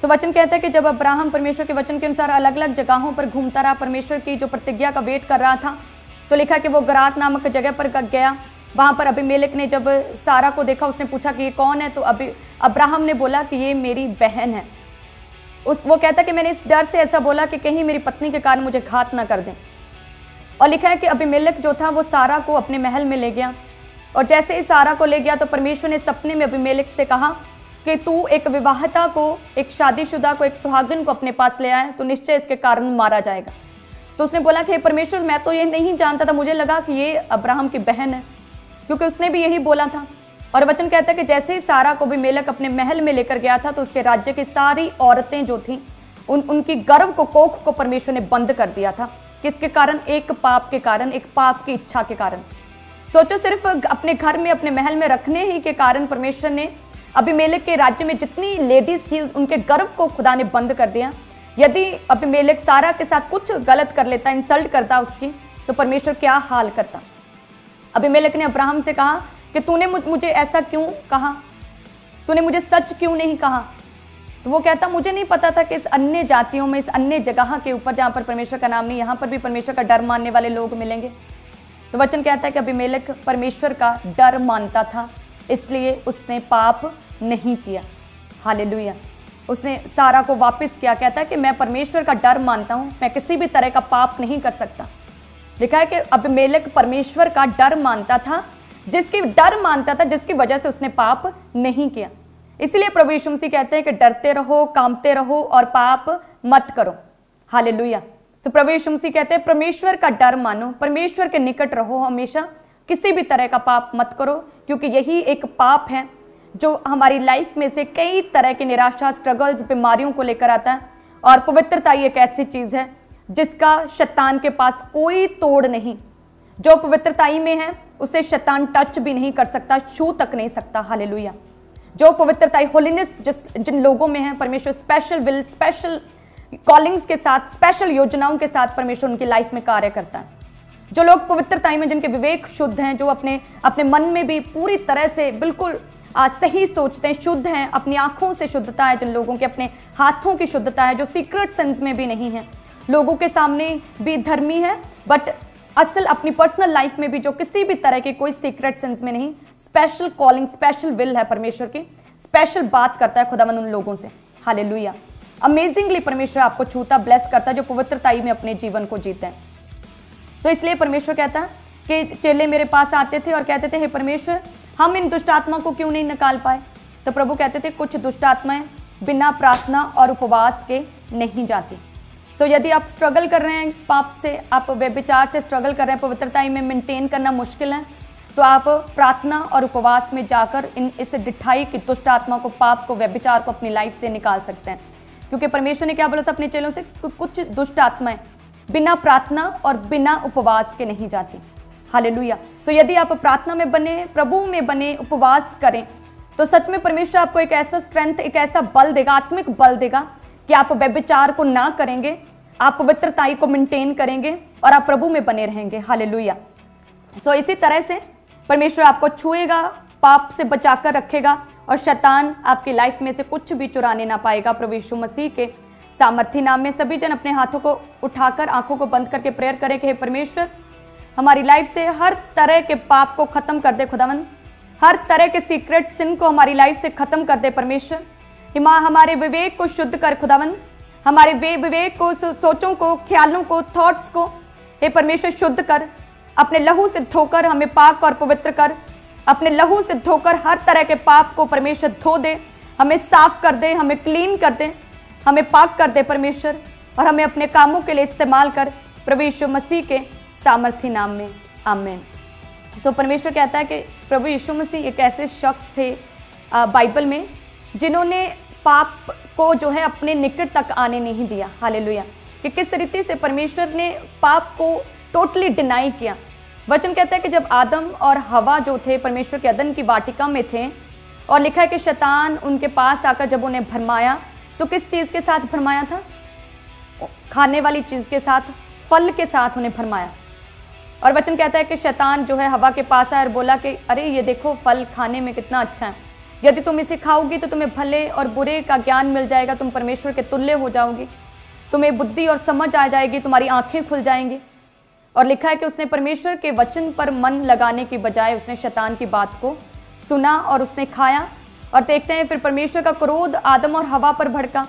सो वचन कहता है कि जब अब्राहम परमेश्वर के वचन के अनुसार अलग अलग जगहों पर घूमता रहा, परमेश्वर की जो प्रतिज्ञा का वेट कर रहा था, तो लिखा कि वो गरात नामक जगह पर गया। वहाँ पर अबीमेलेक ने जब सारा को देखा, उसने पूछा कि ये कौन है, तो अब्राहम ने बोला कि ये मेरी बहन है। वो कहता कि मैंने इस डर से ऐसा बोला कि कहीं मेरी पत्नी के कारण मुझे घात ना कर दें। और लिखा है कि अबीमेलेक जो था वो सारा को अपने महल में ले गया, और जैसे ही सारा को ले गया तो परमेश्वर ने सपने में अबीमेलेक से कहा कि तू एक विवाहिता को, एक शादीशुदा को, एक सुहागन को अपने पास ले आए तो निश्चय इसके कारण मारा जाएगा। तो उसने बोला कि परमेश्वर, मैं तो ये नहीं जानता था, मुझे लगा कि ये अब्राहम की बहन है, क्योंकि उसने भी यही बोला था। और वचन कहता है कि जैसे ही सारा को अबीमेलेक अपने महल में लेकर गया था तो उसके राज्य की सारी औरतें जो थीं उनकी गर्भ को, कोख को परमेश्वर ने बंद कर दिया था। किसके कारण? एक पाप के कारण, एक पाप की इच्छा के कारण। सोचो, सिर्फ अपने घर में, अपने महल में रखने ही के कारण परमेश्वर ने अबीमेलेक के राज्य में जितनी लेडीज थी उनके गर्भ को खुदा ने बंद कर दिया। यदि अबीमेलेक सारा के साथ कुछ गलत कर लेता, इंसल्ट करता उसकी, तो परमेश्वर क्या हाल करता। अबीमेलेक ने अब्राहम से कहा कि तूने मुझे ऐसा क्यों कहा, तूने मुझे सच क्यों नहीं कहा। तो वो कहता, मुझे नहीं पता था कि इस अन्य जातियों में, इस अन्य जगह के ऊपर जहाँ पर परमेश्वर का नाम नहीं, यहाँ पर भी परमेश्वर का डर मानने वाले लोग मिलेंगे। तो वचन कहता है कि अबीमेलेक परमेश्वर का डर मानता था, इसलिए उसने पाप नहीं किया। हालेलुया। उसने सारा को वापस किया। कहता है कि मैं परमेश्वर का डर मानता हूँ, मैं किसी भी तरह का पाप नहीं कर सकता। लिखा है कि अबीमेलेक परमेश्वर का डर मानता था, जिसकी वजह से उसने पाप नहीं किया। इसलिए प्रभु यीशु मसीह कहते हैं कि डरते रहो, कांपते रहो और पाप मत करो। हालेलुया। तो प्रभु यीशु मसीह कहते हैं परमेश्वर का डर मानो, परमेश्वर के निकट रहो, हमेशा किसी भी तरह का पाप मत करो, क्योंकि यही एक पाप है जो हमारी लाइफ में से कई तरह की निराशा, स्ट्रगल्स, बीमारियों को लेकर आता है। और पवित्रता ही एक ऐसी चीज है जिसका शैतान के पास कोई तोड़ नहीं। जो पवित्रताई में है उसे शैतान टच भी नहीं कर सकता, छू तक नहीं सकता। हालेलुया। जो पवित्रताई, होलीनेस जिन लोगों में है, परमेश्वर स्पेशल विल, स्पेशल कॉलिंग्स के साथ, स्पेशल योजनाओं के साथ परमेश्वर उनकी लाइफ में कार्य करता है। जो लोग पवित्रताई में, जिनके विवेक शुद्ध हैं, जो अपने मन में भी पूरी तरह से बिल्कुल सही सोचते हैं, शुद्ध हैं, अपनी आंखों से शुद्धता है जिन लोगों के, अपने हाथों की शुद्धता है, जो सीक्रेट सेंस में भी नहीं है, लोगों के सामने भी धर्मी है बट असल अपनी पर्सनल लाइफ में भी जो किसी भी तरह के कोई सीक्रेट सेंस में नहीं, स्पेशल कॉलिंग, स्पेशल विल है परमेश्वर की, स्पेशल बात करता है खुदावंद उन लोगों से। हालेलुया। अमेजिंगली परमेश्वर आपको छूता, ब्लेस करता है जो पवित्रताई में अपने जीवन को जीते हैं। सो इसलिए परमेश्वर कहता है कि चेले मेरे पास आते थे और कहते थे, हे परमेश्वर, हम इन दुष्ट आत्मा को क्यों नहीं निकाल पाए। तो प्रभु कहते थे, कुछ दुष्ट आत्माएं बिना प्रार्थना और उपवास के नहीं जाती। सो यदि आप स्ट्रगल कर रहे हैं पाप से, आप व्यभिचार से स्ट्रगल कर रहे हैं, पवित्रताई में मेंटेन करना मुश्किल है, तो आप प्रार्थना और उपवास में जाकर इस डिठाई की दुष्ट आत्मा को, पाप को, व्यभिचार को अपनी लाइफ से निकाल सकते हैं। क्योंकि परमेश्वर ने क्या बोला था अपने चेलों से, कुछ दुष्ट आत्माएं बिना प्रार्थना और बिना उपवास के नहीं जाती। हालेलुया। सो यदि आप प्रार्थना में बने, प्रभु में बने, उपवास करें, तो सच में परमेश्वर आपको एक ऐसा स्ट्रेंथ, एक ऐसा बल देगा, आत्मिक बल देगा कि आप व्यभिचार को ना करेंगे, आप पवित्रताई को मेंटेन करेंगे और आप प्रभु में बने रहेंगे। हालेलुया। सो इसी तरह से परमेश्वर आपको छुएगा, पाप से बचाकर रखेगा और शैतान आपकी लाइफ में से कुछ भी चुराने ना पाएगा। प्रभु यीशु मसीह के सामर्थी नाम में सभी जन अपने हाथों को उठाकर, आंखों को बंद करके प्रेयर करें कि हे परमेश्वर, हमारी लाइफ से हर तरह के पाप को खत्म कर दे खुदावंद, हर तरह के सीक्रेट सिन को हमारी लाइफ से खत्म कर दे परमेश्वर। हमारे विवेक को शुद्ध कर खुदावंद, हमारे विवेक को, सोचों को, ख्यालों को, थॉट्स को हे परमेश्वर शुद्ध कर। अपने लहू से धोकर हमें पाक और पवित्र कर, अपने लहू से धोकर हर तरह के पाप को परमेश्वर धो दे, हमें साफ कर दे, हमें क्लीन कर दे, हमें पाक कर दे परमेश्वर, और हमें अपने कामों के लिए इस्तेमाल कर, प्रभु यीशु मसीह के सामर्थी नाम में, आमीन। सो परमेश्वर कहता है कि प्रभु यीशु मसीह एक ऐसे शख्स थे बाइबल में जिन्होंने पाप को जो है अपने निकट तक आने नहीं दिया। हालेलुया। कि किस रीति से परमेश्वर ने पाप को टोटली डिनाई किया। वचन कहता है कि जब आदम और हवा जो थे परमेश्वर के अदन की वाटिका में थे, और लिखा है कि शैतान उनके पास आकर जब उन्हें भरमाया, तो किस चीज़ के साथ भरमाया था? खाने वाली चीज़ के साथ, फल के साथ उन्हें भरमाया। और वचन कहता है कि शैतान जो है हवा के पास आया और बोला कि अरे ये देखो फल खाने में कितना अच्छा है, यदि तुम इसे खाओगी तो तुम्हें भले और बुरे का ज्ञान मिल जाएगा, तुम परमेश्वर के तुल्य हो जाओगी, तुम्हें बुद्धि और समझ आ जाएगी, तुम्हारी आंखें खुल जाएंगी। और लिखा है कि उसने परमेश्वर के वचन पर मन लगाने की बजाय उसने शैतान की बात को सुना और उसने खाया। और देखते हैं फिर परमेश्वर का क्रोध आदम और हवा पर भड़का,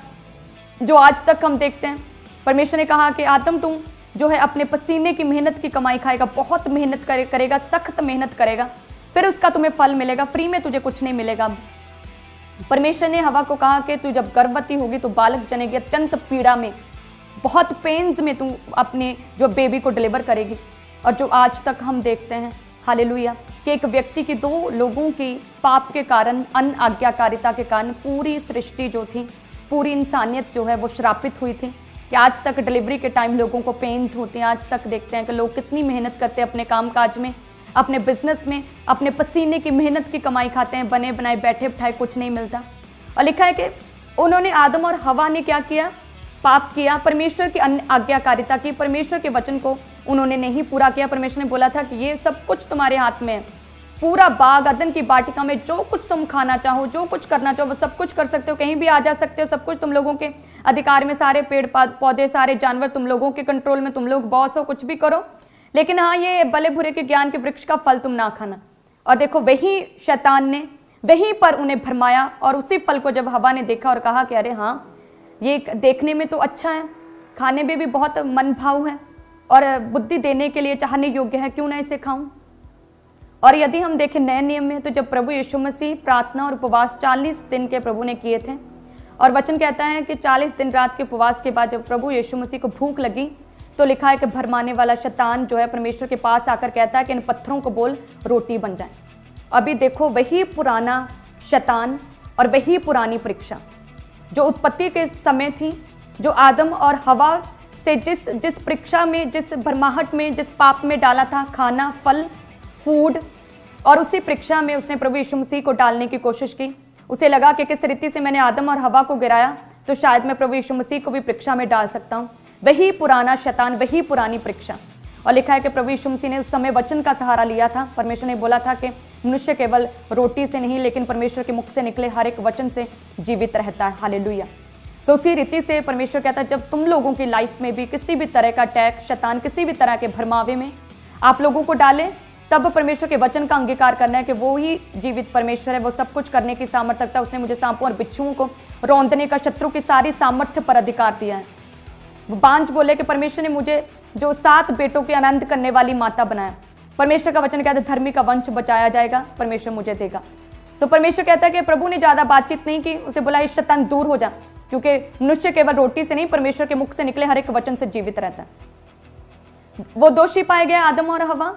जो आज तक हम देखते हैं। परमेश्वर ने कहा कि आदम तुम जो है अपने पसीने की मेहनत की कमाई खाएगा, बहुत मेहनत करेगा, सख्त मेहनत करेगा, फिर उसका तुम्हें फल मिलेगा, फ्री में तुझे कुछ नहीं मिलेगा। परमेश्वर ने हवा को कहा कि तू जब गर्भवती होगी तो बालक जनेगी, अत्यंत पीड़ा में, बहुत पेन्स में तू अपने जो बेबी को डिलीवर करेगी। और जो आज तक हम देखते हैं, हालेलुया, कि एक व्यक्ति की, दो लोगों की पाप के कारण, अनआज्ञाकारिता के कारण पूरी सृष्टि जो थी, पूरी इंसानियत जो है वो श्रापित हुई थी। कि आज तक डिलीवरी के टाइम लोगों को पेन्स होती हैं। आज तक देखते हैं कि लोग कितनी मेहनत करते हैं अपने कामकाज में, अपने बिजनेस में, अपने पसीने की मेहनत की कमाई खाते हैं, बने बनाए बैठे बिठाए कुछ नहीं मिलता। और लिखा है कि उन्होंने, आदम और हवा ने क्या किया? पाप किया, परमेश्वर की आज्ञाकारिता की, परमेश्वर के वचन को उन्होंने नहीं पूरा किया। परमेश्वर ने बोला था कि ये सब कुछ तुम्हारे हाथ में है, पूरा बाग अदन की वाटिका में जो कुछ तुम खाना चाहो, जो कुछ करना चाहो वो सब कुछ कर सकते हो, कहीं भी आ जा सकते हो, सब कुछ तुम लोगों के अधिकार में, सारे पेड़ पौधे, सारे जानवर तुम लोगों के कंट्रोल में, तुम लोग बॉस हो, कुछ भी करो, लेकिन हाँ ये भले बुरे के ज्ञान के वृक्ष का फल तुम ना खाना। और देखो वही शैतान ने वहीं पर उन्हें भरमाया, और उसी फल को जब हवा ने देखा और कहा कि अरे हाँ ये देखने में तो अच्छा है, खाने में भी बहुत मन भाव है और बुद्धि देने के लिए चाहने योग्य है, क्यों ना इसे खाऊं। और यदि हम देखें नए नियम में, तो जब प्रभु यीशु मसीह प्रार्थना और उपवास 40 दिन के प्रभु ने किए थे, और वचन कहता है कि 40 दिन रात के उपवास के बाद जब प्रभु यीशु मसीह को भूख लगी, तो लिखा है कि भरमाने वाला शैतान जो है परमेश्वर के पास आकर कहता है कि इन पत्थरों को बोल रोटी बन जाए। अभी देखो वही पुराना शैतान और वही पुरानी परीक्षा जो उत्पत्ति के समय थी, जो आदम और हवा से जिस परीक्षा में, जिस भरमाहट में, जिस पाप में डाला था, खाना, फल, फूड, और उसी परीक्षा में उसने प्रभु यीशु मसीह को डालने की कोशिश की। उसे लगा कि किस रीति से मैंने आदम और हवा को गिराया तो शायद मैं प्रभु यीशु मसीह को भी परीक्षा में डाल सकता हूँ। वही पुराना शैतान, वही पुरानी परीक्षा। और लिखा है कि प्रभु यीशु मसीह ने उस समय वचन का सहारा लिया था। परमेश्वर ने बोला था कि मनुष्य केवल रोटी से नहीं लेकिन परमेश्वर के मुख से निकले हर एक वचन से जीवित रहता है। हालेलुया। तो उसी रीति से परमेश्वर कहता है जब तुम लोगों की लाइफ में भी किसी भी तरह का अटैक, शैतान किसी भी तरह के भरमावे में आप लोगों को डाले, तब परमेश्वर के वचन का अंगीकार करना है कि वो ही जीवित परमेश्वर है, वो सब कुछ करने की सामर्थ्य रखता है। उसने मुझे सांपों और बिच्छुओं को रौंदने का, शत्रु की सारी सामर्थ्य पर अधिकार दिया है। वो बांझ बोले कि परमेश्वर ने मुझे जो 7 बेटों के आनंद करने वाली माता बनाया। परमेश्वर का वचन कहता है धर्मी का वंश बचाया जाएगा, परमेश्वर मुझे देगा। सो परमेश्वर कहता है कि प्रभु ने ज्यादा बातचीत नहीं की, उसे बोला इस शैतान दूर हो जा, क्योंकि मनुष्य केवल रोटी से नहीं परमेश्वर के मुख से निकले हर एक वचन से जीवित रहता है। वो दोषी पाए गए आदम और हवा,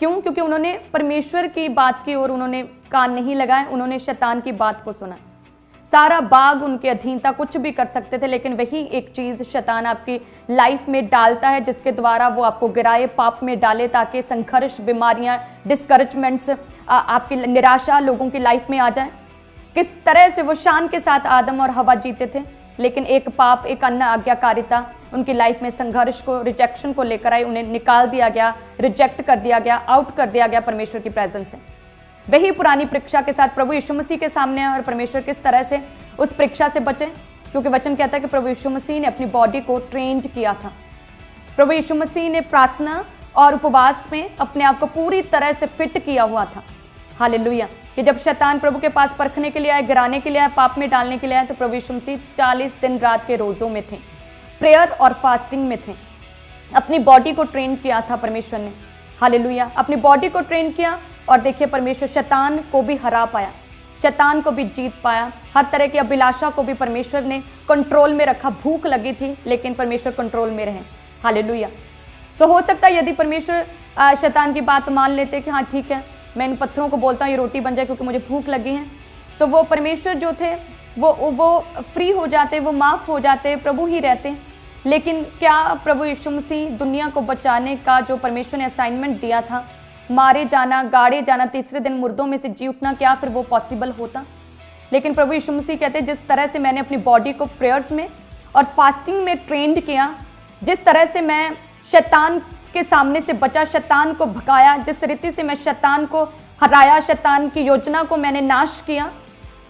क्यों? क्योंकि उन्होंने परमेश्वर की बात की और उन्होंने कान नहीं लगाए, उन्होंने शैतान की बात को सुना। सारा बाग उनके अधीन था, कुछ भी कर सकते थे, लेकिन वही एक चीज शैतान आपकी लाइफ में डालता है जिसके द्वारा वो आपको गिराए, पाप में डाले, ताकि संघर्ष, बीमारियां, डिस्करेजमेंट्स, आपकी निराशा लोगों की लाइफ में आ जाए। किस तरह से वो शान के साथ आदम और हवा जीते थे, लेकिन एक पाप, एक अन्य आज्ञाकारिता उनकी लाइफ में संघर्ष को, रिजेक्शन को लेकर आई। उन्हें निकाल दिया गया, रिजेक्ट कर दिया गया, आउट कर दिया गया परमेश्वर की प्रेजेंस से। वही पुरानी परीक्षा के साथ प्रभु यीशु मसीह के सामने है और परमेश्वर किस तरह से उस परीक्षा से बचे, क्योंकि वचन कहता है कि प्रभु यीशु मसीह ने अपनी बॉडी को ट्रेंड किया था। प्रभु यीशु मसीह ने प्रार्थना और उपवास में अपने आप को पूरी तरह से फिट किया हुआ था। हालेलुया। कि जब शैतान प्रभु के पास परखने के लिए आए, गिराने के लिए आए, पाप में डालने के लिए आए, तो प्रभु यीशु मसीह 40 दिन रात के रोजों में थे, प्रेयर और फास्टिंग में थे। अपनी बॉडी को ट्रेन किया था परमेश्वर ने। हालेलुया। अपनी बॉडी को ट्रेन किया और देखिए परमेश्वर शैतान को भी हरा पाया, शैतान को भी जीत पाया। हर तरह की अभिलाषा को भी परमेश्वर ने कंट्रोल में रखा। भूख लगी थी लेकिन परमेश्वर कंट्रोल में रहे। हालेलुया। तो हो सकता है यदि परमेश्वर शैतान की बात मान लेते कि हाँ ठीक है, मैं इन पत्थरों को बोलता हूँ ये रोटी बन जाए क्योंकि मुझे भूख लगी है, तो वो परमेश्वर जो थे वो फ्री हो जाते, वो माफ़ हो जाते, प्रभु ही रहते। लेकिन क्या प्रभु यीशु मसीह दुनिया को बचाने का जो परमेश्वर ने असाइनमेंट दिया था, मारे जाना, गाड़े जाना, तीसरे दिन मुर्दों में से जी उठना, क्या फिर वो पॉसिबल होता? लेकिन प्रभु यीशु मसीह कहते हैं जिस तरह से मैंने अपनी बॉडी को प्रेयर्स में और फास्टिंग में ट्रेंड किया, जिस तरह से मैं शैतान के सामने से बचा, शैतान को भगाया, जिस रीति से मैं शैतान को हराया, शैतान की योजना को मैंने नाश किया,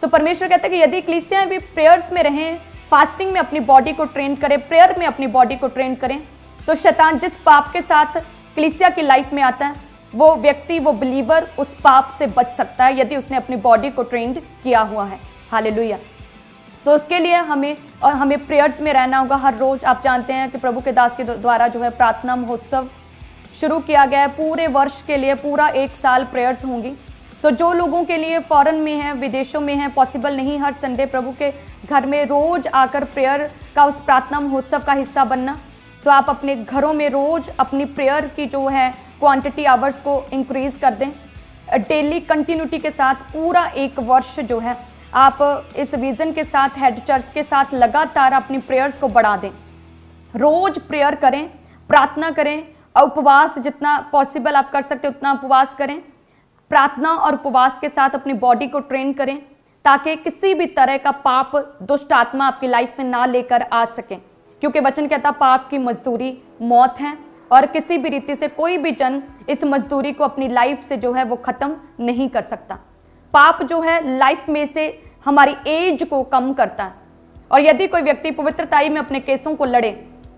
तो परमेश्वर कहते हैं कि यदि कलीसियां भी प्रेयर्स में रहें, फास्टिंग में अपनी बॉडी को ट्रेन करें, प्रेयर में अपनी बॉडी को ट्रेन करें, तो शैतान जिस पाप के साथ कलीसिया की लाइफ में आता है, वो व्यक्ति, वो बिलीवर उस पाप से बच सकता है यदि उसने अपनी बॉडी को ट्रेंड किया हुआ है। हालेलुया। तो उसके लिए हमें प्रेयर्स में रहना होगा हर रोज। आप जानते हैं कि प्रभु के दास के द्वारा जो है प्रार्थना महोत्सव शुरू किया गया है। पूरे वर्ष के लिए पूरा 1 साल प्रेयर्स होंगी। तो जो लोगों के लिए फॉरेन में है, विदेशों में है, पॉसिबल नहीं हर संडे प्रभु के घर में रोज आकर प्रेयर का उस प्रार्थना महोत्सव का हिस्सा बनना, तो आप अपने घरों में रोज अपनी प्रेयर की जो है क्वांटिटी आवर्स को इंक्रीज कर दें। डेली कंटिन्यूटी के साथ पूरा 1 वर्ष जो है आप इस विजन के साथ, हेड चर्च के साथ लगातार अपनी प्रेयर्स को बढ़ा दें। रोज प्रेयर करें, प्रार्थना करें, उपवास जितना पॉसिबल आप कर सकते उतना उपवास करें। प्रार्थना और उपवास के साथ अपनी बॉडी को ट्रेन करें ताकि किसी भी तरह का पाप, दुष्ट आत्मा आपकी लाइफ में ना लेकर आ सके, क्योंकि वचन कहता पाप की मजदूरी मौत है और किसी भी रीति से कोई भी जन इस मजदूरी को अपनी लाइफ से जो है वो खत्म नहीं कर सकता। पाप जो है लाइफ में से हमारी एज को कम करता है, और यदि कोई व्यक्ति पवित्रताई में अपने केसों को लड़े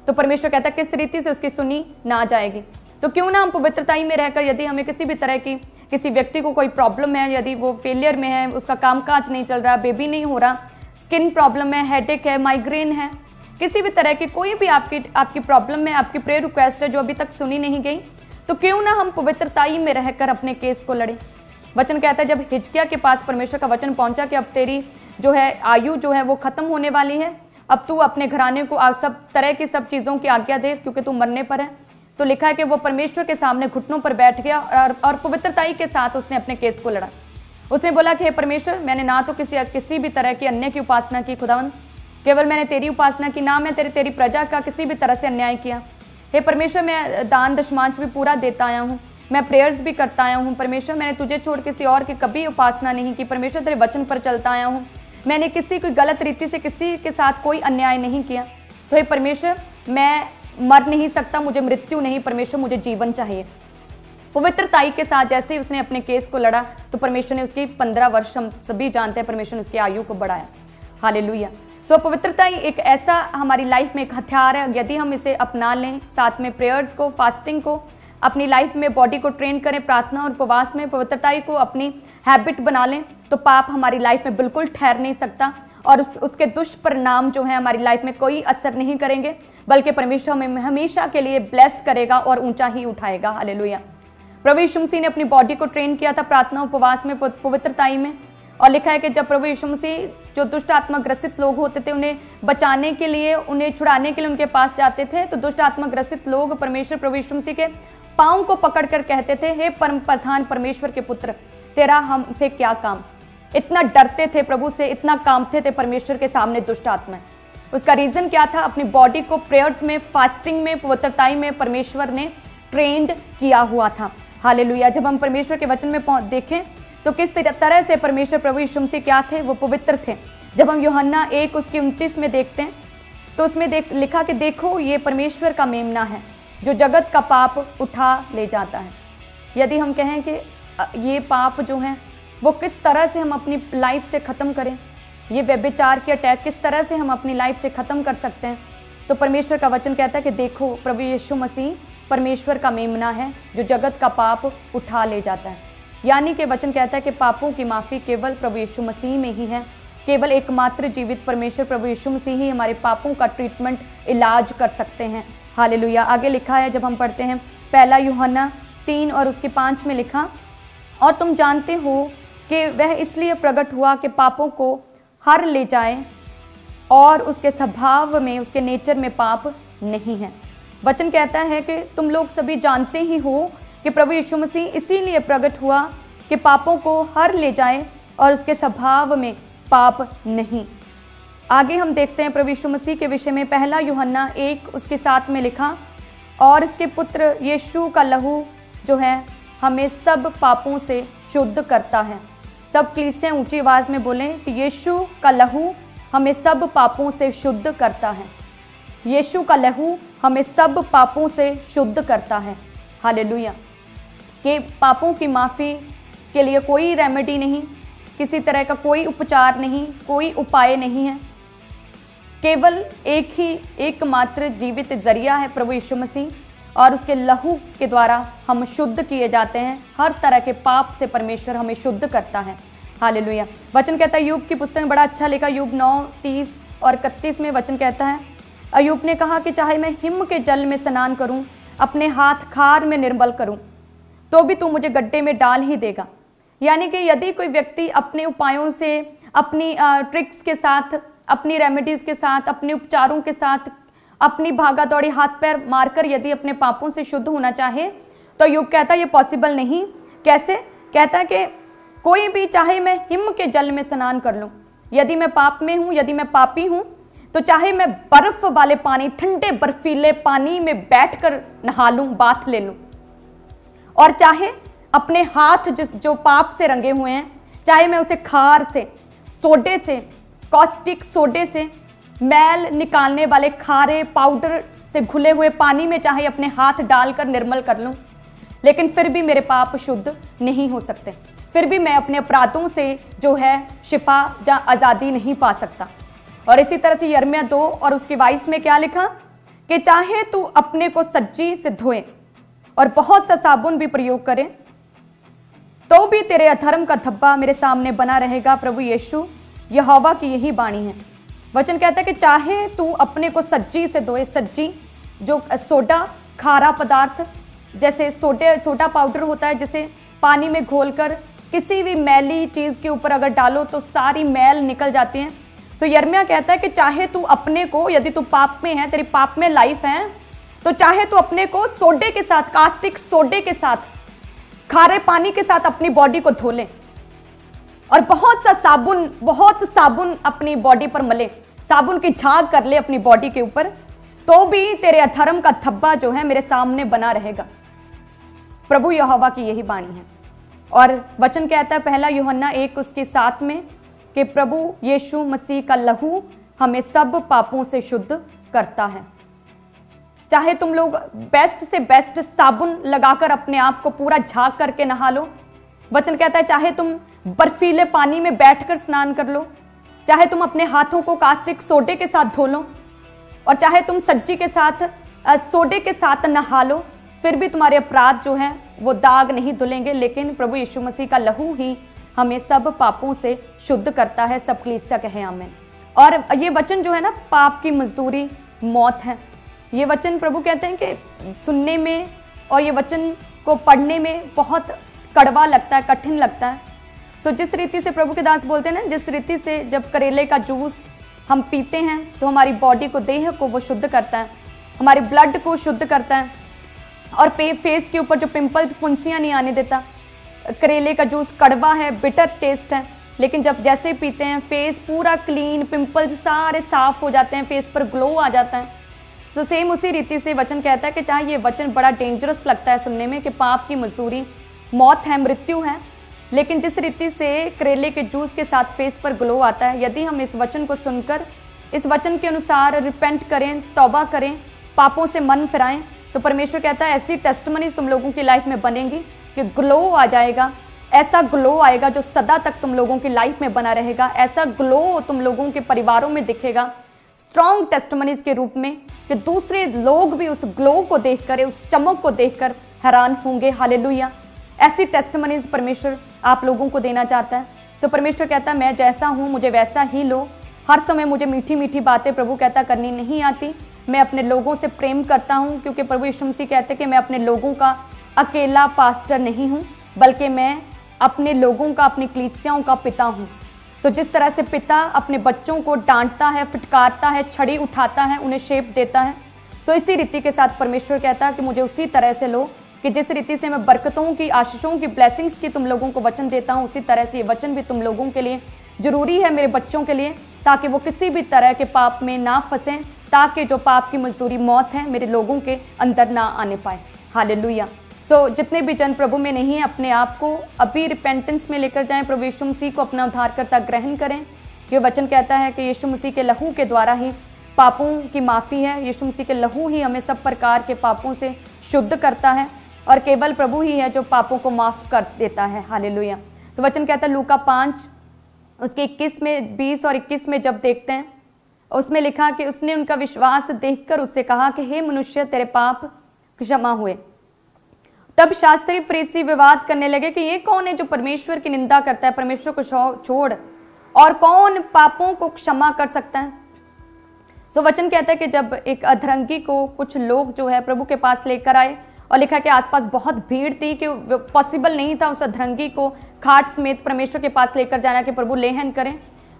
तो परमेश्वर कहता है किस रीति से उसकी सुनी ना जाएगी। तो क्यों ना हम पवित्रताई में रहकर, यदि हमें किसी भी तरह की, किसी व्यक्ति को कोई प्रॉब्लम है, यदि वो फेलियर में है, उसका कामकाज नहीं चल रहा, बेबी नहीं हो रहा, स्किन प्रॉब्लम है, हेडेक है, माइग्रेन है, किसी भी तरह की कोई भी आपकी प्रॉब्लम है, आपकी प्रेयर रिक्वेस्ट है जो अभी तक सुनी नहीं गई, तो क्यों ना हम पवित्रताई में रहकर अपने केस को लड़ें। वचन कहता है जब हिजकिय्याह के पास परमेश्वर का वचन पहुंचा कि अब तेरी जो है आयु जो है वो खत्म होने वाली है, अब तू अपने घराने को सब तरह की सब चीज़ों की आज्ञा दे क्योंकि तू मरने पर है, तो लिखा है कि वो परमेश्वर के सामने घुटनों पर बैठ गया और पवित्रताई के साथ उसने अपने केस को लड़ा। उसने बोला कि हे परमेश्वर, मैंने ना तो किसी भी तरह की अन्य की उपासना की खुदावंद, केवल मैंने तेरी उपासना की, ना मैं तेरी प्रजा का किसी भी तरह से अन्याय किया। हे परमेश्वर, मैं दान दशमांश भी पूरा देता आया हूँ, मैं प्रेयर्स भी करता आया हूँ। परमेश्वर, मैंने तुझे छोड़ किसी और की कभी उपासना नहीं की। परमेश्वर, तेरे वचन पर चलता आया हूँ, मैंने किसी कोई गलत रीति से किसी के साथ कोई अन्याय नहीं किया। तो हे परमेश्वर, मैं मर नहीं सकता, मुझे मृत्यु नहीं, परमेश्वर मुझे जीवन चाहिए। पवित्रताई के साथ जैसे ही उसने अपने केस को लड़ा तो परमेश्वर ने उसकी 15 वर्ष, हम सभी जानते हैं, परमेश्वर ने उसकी आयु को बढ़ाया। हालेलुया। सो पवित्रताई एक ऐसा हमारी लाइफ में एक हथियार है, यदि हम इसे अपना लें, साथ में प्रेयर्स को, फास्टिंग को अपनी लाइफ में, बॉडी को ट्रेन करें, प्रार्थना और उपवास में पवित्रताई को अपनी हैबिट बना लें, तो पाप हमारी लाइफ में बिल्कुल ठहर नहीं सकता और उसके दुष्परिणाम जो है हमारी लाइफ में कोई असर नहीं करेंगे, बल्कि परमेश्वर हमें हमेशा के लिए ब्लेस करेगा और ऊंचा ही उठाएगा। हालेलुया। प्रभु यीशु मसीह ने अपनी बॉडी को ट्रेन किया था प्रार्थना उपवास में, पवित्रताई में, और लिखा है कि जब प्रभु यीशु मसीह जो दुष्ट आत्मा ग्रसित लोग होते थे उन्हें बचाने के लिए, उन्हें छुड़ाने के लिए उनके पास जाते थे, तो दुष्ट आत्मा ग्रसित लोग परमेश्वर प्रभु यीशु मसीह के पाँव को पकड़कर कहते थे, हे परम प्रधान परमेश्वर के पुत्र, तेरा हमसे क्या काम। इतना डरते थे प्रभु से, इतना कांपते थे परमेश्वर के सामने दुष्ट आत्मा। उसका रीजन क्या था? अपनी बॉडी को प्रेयर्स में, फास्टिंग में, पवित्रताई में परमेश्वर ने ट्रेंड किया हुआ था। हालेलुया। जब हम परमेश्वर के वचन में देखें तो किस तरह से परमेश्वर प्रभु यीशु मसीह क्या थे? वो पवित्र थे। जब हम यूहन्ना 1 उसकी 29 में देखते हैं तो उसमें लिखा कि देखो ये परमेश्वर का मेमना है जो जगत का पाप उठा ले जाता है। यदि हम कहें कि ये पाप जो है वो किस तरह से हम अपनी लाइफ से ख़त्म करें, ये व्यभिचार के अटैक किस तरह से हम अपनी लाइफ से ख़त्म कर सकते हैं, तो परमेश्वर का वचन कहता है कि देखो प्रभु यीशु मसीह परमेश्वर का मेमना है जो जगत का पाप उठा ले जाता है। यानी कि वचन कहता है कि पापों की माफ़ी केवल प्रभु यीशु मसीह में ही है। केवल एकमात्र जीवित परमेश्वर प्रभु यीशु मसीह ही हमारे पापों का ट्रीटमेंट, इलाज कर सकते हैं। हालेलुया। आगे लिखा है जब हम पढ़ते हैं 1 यूहन्ना 3 और उसके 5 में लिखा, और तुम जानते हो कि वह इसलिए प्रकट हुआ कि पापों को हर ले जाए, और उसके स्वभाव में, उसके नेचर में पाप नहीं है। वचन कहता है कि तुम लोग सभी जानते ही हो कि प्रभु यीशु मसीह इसीलिए प्रकट हुआ कि पापों को हर ले जाए और उसके स्वभाव में पाप नहीं। आगे हम देखते हैं प्रभु यीशु मसीह के विषय में 1 यूहन्ना 1 उसके 7 में लिखा, और इसके पुत्र यीशु का लहू जो है हमें सब पापों से शुद्ध करता है। सब कलीसियां ऊंची आवाज़ में बोलें कि यीशु का लहू हमें सब पापों से शुद्ध करता है। यीशु का लहू हमें सब पापों से शुद्ध करता है। हालेलुया। कि पापों की माफ़ी के लिए कोई रेमेडी नहीं, किसी तरह का कोई उपचार नहीं, कोई उपाय नहीं है। केवल एकमात्र जीवित जरिया है प्रभु यीशु मसीह, और उसके लहू के द्वारा हम शुद्ध किए जाते हैं। हर तरह के पाप से परमेश्वर हमें शुद्ध करता है। हालेलुया। वचन कहता है, यूब की पुस्तक में बड़ा अच्छा लिखा, यूब 9:30 और 31 में वचन कहता है, अयूब ने कहा कि चाहे मैं हिम के जल में स्नान करूं, अपने हाथ खार में निर्मल करूं, तो भी तू मुझे गड्ढे में डाल ही देगा। यानी कि यदि कोई व्यक्ति अपने उपायों से, अपनी ट्रिक्स के साथ, अपनी रेमेडीज़ के साथ, अपने उपचारों के साथ, अपनी भागा दौड़ी हाथ पैर मारकर यदि अपने पापों से शुद्ध होना चाहे, तो अयूब कहता है ये पॉसिबल नहीं। कैसे? कहता है कि कोई भी, चाहे मैं हिम के जल में स्नान कर लूँ, यदि मैं पाप में हूँ, यदि मैं पापी हूँ, तो चाहे मैं बर्फ वाले पानी, ठंडे बर्फीले पानी में बैठकर नहा लूँ, बाथ ले लूँ, और चाहे अपने हाथ जो पाप से रंगे हुए हैं, चाहे मैं उसे खार से, सोडे से, कॉस्टिक सोडे से, मैल निकालने वाले खारे पाउडर से घुले हुए पानी में चाहे अपने हाथ डालकर निर्मल कर लूं, लेकिन फिर भी मेरे पाप शुद्ध नहीं हो सकते। फिर भी मैं अपने अपराधों से जो है शिफा या आज़ादी नहीं पा सकता। और इसी तरह से यिर्मयाह 2 और उसके 22 में क्या लिखा कि चाहे तू अपने को सज्जी से धोए और बहुत सा साबुन भी प्रयोग करे, तो भी तेरे अधर्म का धब्बा मेरे सामने बना रहेगा। प्रभु यीशु यहोवा की यही वाणी है। वचन कहता है कि चाहे तू अपने को सज्जी से धोए, सज्जी जो सोडा खारा पदार्थ, जैसे सोडा पाउडर होता है, जिसे पानी में घोलकर किसी भी मैली चीज़ के ऊपर अगर डालो तो सारी मैल निकल जाती है। तो यिर्मयाह कहता है कि चाहे तू अपने को, यदि तू पाप में है, तेरी पाप में लाइफ है, तो चाहे तू अपने को सोडे के साथ, कास्टिक सोडे के साथ, खारे पानी के साथ अपनी बॉडी को धो ले, और बहुत साबुन अपनी बॉडी पर मले, साबुन की झाग कर ले अपनी बॉडी के ऊपर, तो भी तेरे अधर्म का धब्बा जो है मेरे सामने बना रहेगा। प्रभु यहोवा की यही वाणी है। और वचन कहता है 1 यूहन्ना 1 उसके 7 में कि प्रभु यीशु मसीह का लहू हमें सब पापों से शुद्ध करता है। चाहे तुम लोग बेस्ट से बेस्ट साबुन लगाकर अपने आप को पूरा झाग करके नहा लो, वचन कहता है चाहे तुम बर्फीले पानी में बैठकर स्नान कर लो, चाहे तुम अपने हाथों को कास्टिक सोडे के साथ धो लो, और चाहे तुम सज्जी के साथ सोडे के साथ नहा लो, फिर भी तुम्हारे अपराध जो हैं वो दाग नहीं धुलेंगे। लेकिन प्रभु यीशु मसीह का लहू ही हमें सब पापों से शुद्ध करता है। सब कलीसिया कहे आमीन। और ये वचन जो है ना, पाप की मजदूरी मौत है। ये वचन प्रभु कहते हैं कि सुनने में और ये वचन को पढ़ने में बहुत कड़वा लगता है, कठिन लगता है। सो जिस रीति से प्रभु के दास बोलते हैं ना, जिस रीति से जब करेले का जूस हम पीते हैं तो हमारी बॉडी को, देह को वो शुद्ध करता है, हमारे ब्लड को शुद्ध करता है, और फेस के ऊपर जो पिंपल्स, फुंसियाँ नहीं आने देता। करेले का जूस कड़वा है, बिटर टेस्ट है, लेकिन जब जैसे पीते हैं फेस पूरा क्लीन, पिंपल्स सारे साफ हो जाते हैं, फेस पर ग्लो आ जाता है। सो सेम उसी रीति से वचन कहता है कि चाहे ये वचन बड़ा डेंजरस लगता है सुनने में कि पाप की मजदूरी मौत है, मृत्यु है, लेकिन जिस रीति से करेले के जूस के साथ फेस पर ग्लो आता है, यदि हम इस वचन को सुनकर इस वचन के अनुसार रिपेंट करें, तौबा करें, पापों से मन फिराएं, तो परमेश्वर कहता है ऐसी टेस्टमनीज तुम लोगों की लाइफ में बनेंगी कि ग्लो आ जाएगा। ऐसा ग्लो आएगा जो सदा तक तुम लोगों की लाइफ में बना रहेगा। ऐसा ग्लो तुम लोगों के परिवारों में दिखेगा, स्ट्रॉन्ग टेस्टमनीज के रूप में, कि दूसरे लोग भी उस ग्लो को देखकर, उस चमक को देखकर हैरान होंगे। हालेलुया। ऐसी टेस्टमनीज परमेश्वर आप लोगों को देना चाहता है। तो परमेश्वर कहता है मैं जैसा हूँ मुझे वैसा ही लो। हर समय मुझे मीठी मीठी बातें प्रभु कहता करनी नहीं आती। मैं अपने लोगों से प्रेम करता हूँ, क्योंकि प्रभु यीशु मसीह कहते हैं कि मैं अपने लोगों का अकेला पास्टर नहीं हूँ, बल्कि मैं अपने लोगों का, अपनी कलीसियाओं का पिता हूँ। तो जिस तरह से पिता अपने बच्चों को डांटता है, फिटकारता है, छड़ी उठाता है, उन्हें शेप देता है, तो इसी रीति के साथ परमेश्वर कहता है कि मुझे उसी तरह से लो, कि जिस रीति से मैं बरकतों की, आशीषों की, ब्लेसिंग्स की तुम लोगों को वचन देता हूँ, उसी तरह से ये वचन भी तुम लोगों के लिए जरूरी है, मेरे बच्चों के लिए, ताकि वो किसी भी तरह के पाप में ना फंसें, ताकि जो पाप की मजदूरी मौत है मेरे लोगों के अंदर ना आने पाए। हालेलुया। सो जितने भी जन प्रभु में नहीं है, अपने आप को अभी रिपेंटेंस में लेकर जाएं, प्रभु यीशु मसीह को अपना उद्धारकर्ता ग्रहण करें। ये वचन कहता है कि यीशु मसीह के लहू के द्वारा ही पापों की माफ़ी है। यीशु मसीह के लहू ही हमें सब प्रकार के पापों से शुद्ध करता है, और केवल प्रभु ही है जो पापों को माफ़ कर देता है। हालेलुया। तो वचन कहता है लूका 5 उसके 21 में 20 और 21 में जब देखते हैं, उसमें लिखा कि उसने उनका विश्वास देखकर उससे कहा कि हे मनुष्य, तेरे पाप क्षमा हुए। तब शास्त्री फरीसी विवाद करने लगे कि ये कौन है जो परमेश्वर की निंदा करता है, परमेश्वर को छोड़ और कौन पापों को क्षमा कर सकता है। सो वचन कहता है कि जब एक अधरंगी को कुछ लोग जो है प्रभु के पास लेकर आए, और लिखा कि आसपास बहुत भीड़ थी कि पॉसिबल नहीं था उस अधरंगी को खाट समेत परमेश्वर के पास लेकर जाना कि प्रभु लेहन करें।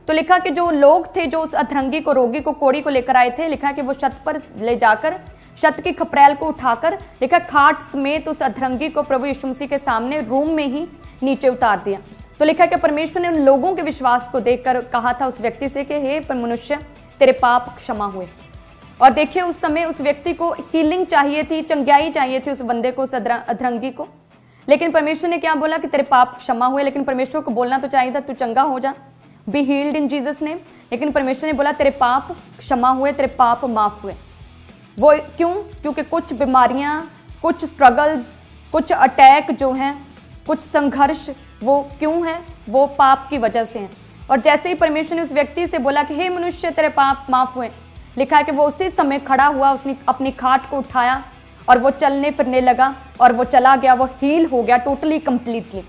तो लिखा कि जो लोग थे जो उस अधरंगी को, रोगी को, कोड़ी को लेकर आए थे, लिखा कि वो छत पर ले जाकर छत की खपरेल को उठाकर, लिखा खाट समेत उस अधरंगी को प्रभु यीशु मसीह के सामने रूम में ही नीचे उतार दिया। तो लिखा कि परमेश्वर ने उन लोगों के विश्वास को देखकर कहा था उस व्यक्ति से कि हे मनुष्य, तेरे पाप क्षमा हुए। और देखिए उस समय उस व्यक्ति को हीलिंग चाहिए थी, चंगाई चाहिए थी उस बंदे को, उस अधरंगी को, लेकिन परमेश्वर ने क्या बोला कि तेरे पाप क्षमा हुए। लेकिन परमेश्वर को बोलना तो चाहिए था तू चंगा हो जा, be healed in Jesus name, लेकिन परमेश्वर ने बोला तेरे पाप क्षमा हुए, तेरे पाप माफ हुए। वो क्यों? क्योंकि कुछ बीमारियां, कुछ स्ट्रगल्स, कुछ अटैक जो हैं, कुछ संघर्ष, वो क्यों है? वो पाप की वजह से हैं। और जैसे ही परमेश्वर ने उस व्यक्ति से बोला कि हे मनुष्य, तेरे पाप माफ हुए, लिखा है कि वो उसी समय खड़ा हुआ, उसने अपनी खाट को उठाया और वो चलने फिरने लगा और वो चला गया, वो हील हो गया टोटली कंप्लीटली।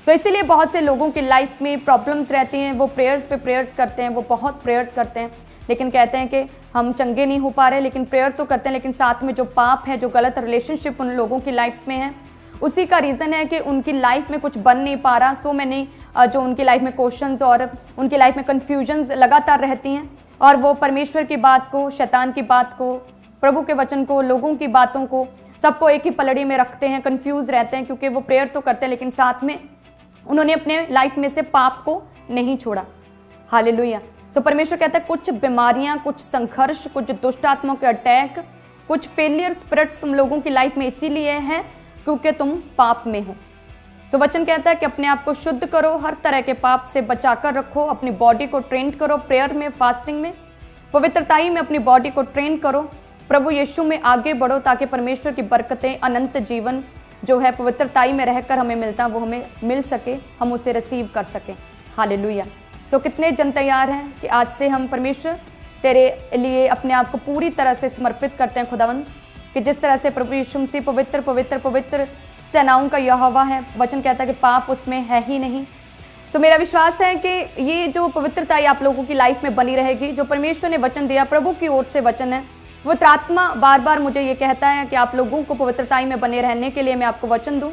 सो इसीलिए बहुत से लोगों की लाइफ में प्रॉब्लम्स रहती हैं, वो प्रेयर्स पे प्रेयर्स करते हैं, वो बहुत प्रेयर्स करते हैं, लेकिन कहते हैं कि हम चंगे नहीं हो पा रहे, लेकिन प्रेयर तो करते हैं, लेकिन साथ में जो पाप है, जो गलत रिलेशनशिप उन लोगों की लाइफ में है, उसी का रीज़न है कि उनकी लाइफ में कुछ बन नहीं पा रहा। सो मैंने जो उनकी लाइफ में क्वेश्चंस और उनकी लाइफ में कन्फ्यूजन्स लगातार रहती हैं, और वो परमेश्वर की बात को, शैतान की बात को, प्रभु के वचन को, लोगों की बातों को, सबको एक ही पलड़ी में रखते हैं, कंफ्यूज रहते हैं, क्योंकि वो प्रेयर तो करते हैं लेकिन साथ में उन्होंने अपने लाइफ में से पाप को नहीं छोड़ा। हालेलुया। सो परमेश्वर कहता है कुछ बीमारियां, कुछ संघर्ष, कुछ दुष्ट आत्माओं के अटैक, कुछ फेलियर स्पिरिट्स तुम लोगों की लाइफ में इसीलिए हैं क्योंकि तुम पाप में हो। सो वचन कहता है कि अपने आप को शुद्ध करो, हर तरह के पाप से बचाकर रखो, अपनी बॉडी को ट्रेन करो प्रेयर में, फास्टिंग में, पवित्रताई में अपनी बॉडी को ट्रेन करो, प्रभु यीशु में आगे बढ़ो, ताकि परमेश्वर की बरकतें, अनंत जीवन जो है पवित्रताई में रहकर हमें मिलता है, वो हमें मिल सके, हम उसे रिसीव कर सकें। हालेलुया। सो कितने जन तैयार हैं कि आज से हम परमेश्वर तेरे लिए अपने आप को पूरी तरह से समर्पित करते हैं खुदावंद, कि जिस तरह से प्रभु यीशु मसीह पवित्र पवित्र पवित्र सेनाओं का यहोवा है, वचन कहता है कि पाप उसमें है ही नहीं। तो मेरा विश्वास है कि ये जो पवित्रता आप लोगों की लाइफ में बनी रहेगी, जो परमेश्वर ने वचन दिया, प्रभु की ओर से वचन है, वो आत्मा बार बार मुझे ये कहता है कि आप लोगों को पवित्रताई में बने रहने के लिए मैं आपको वचन दूं।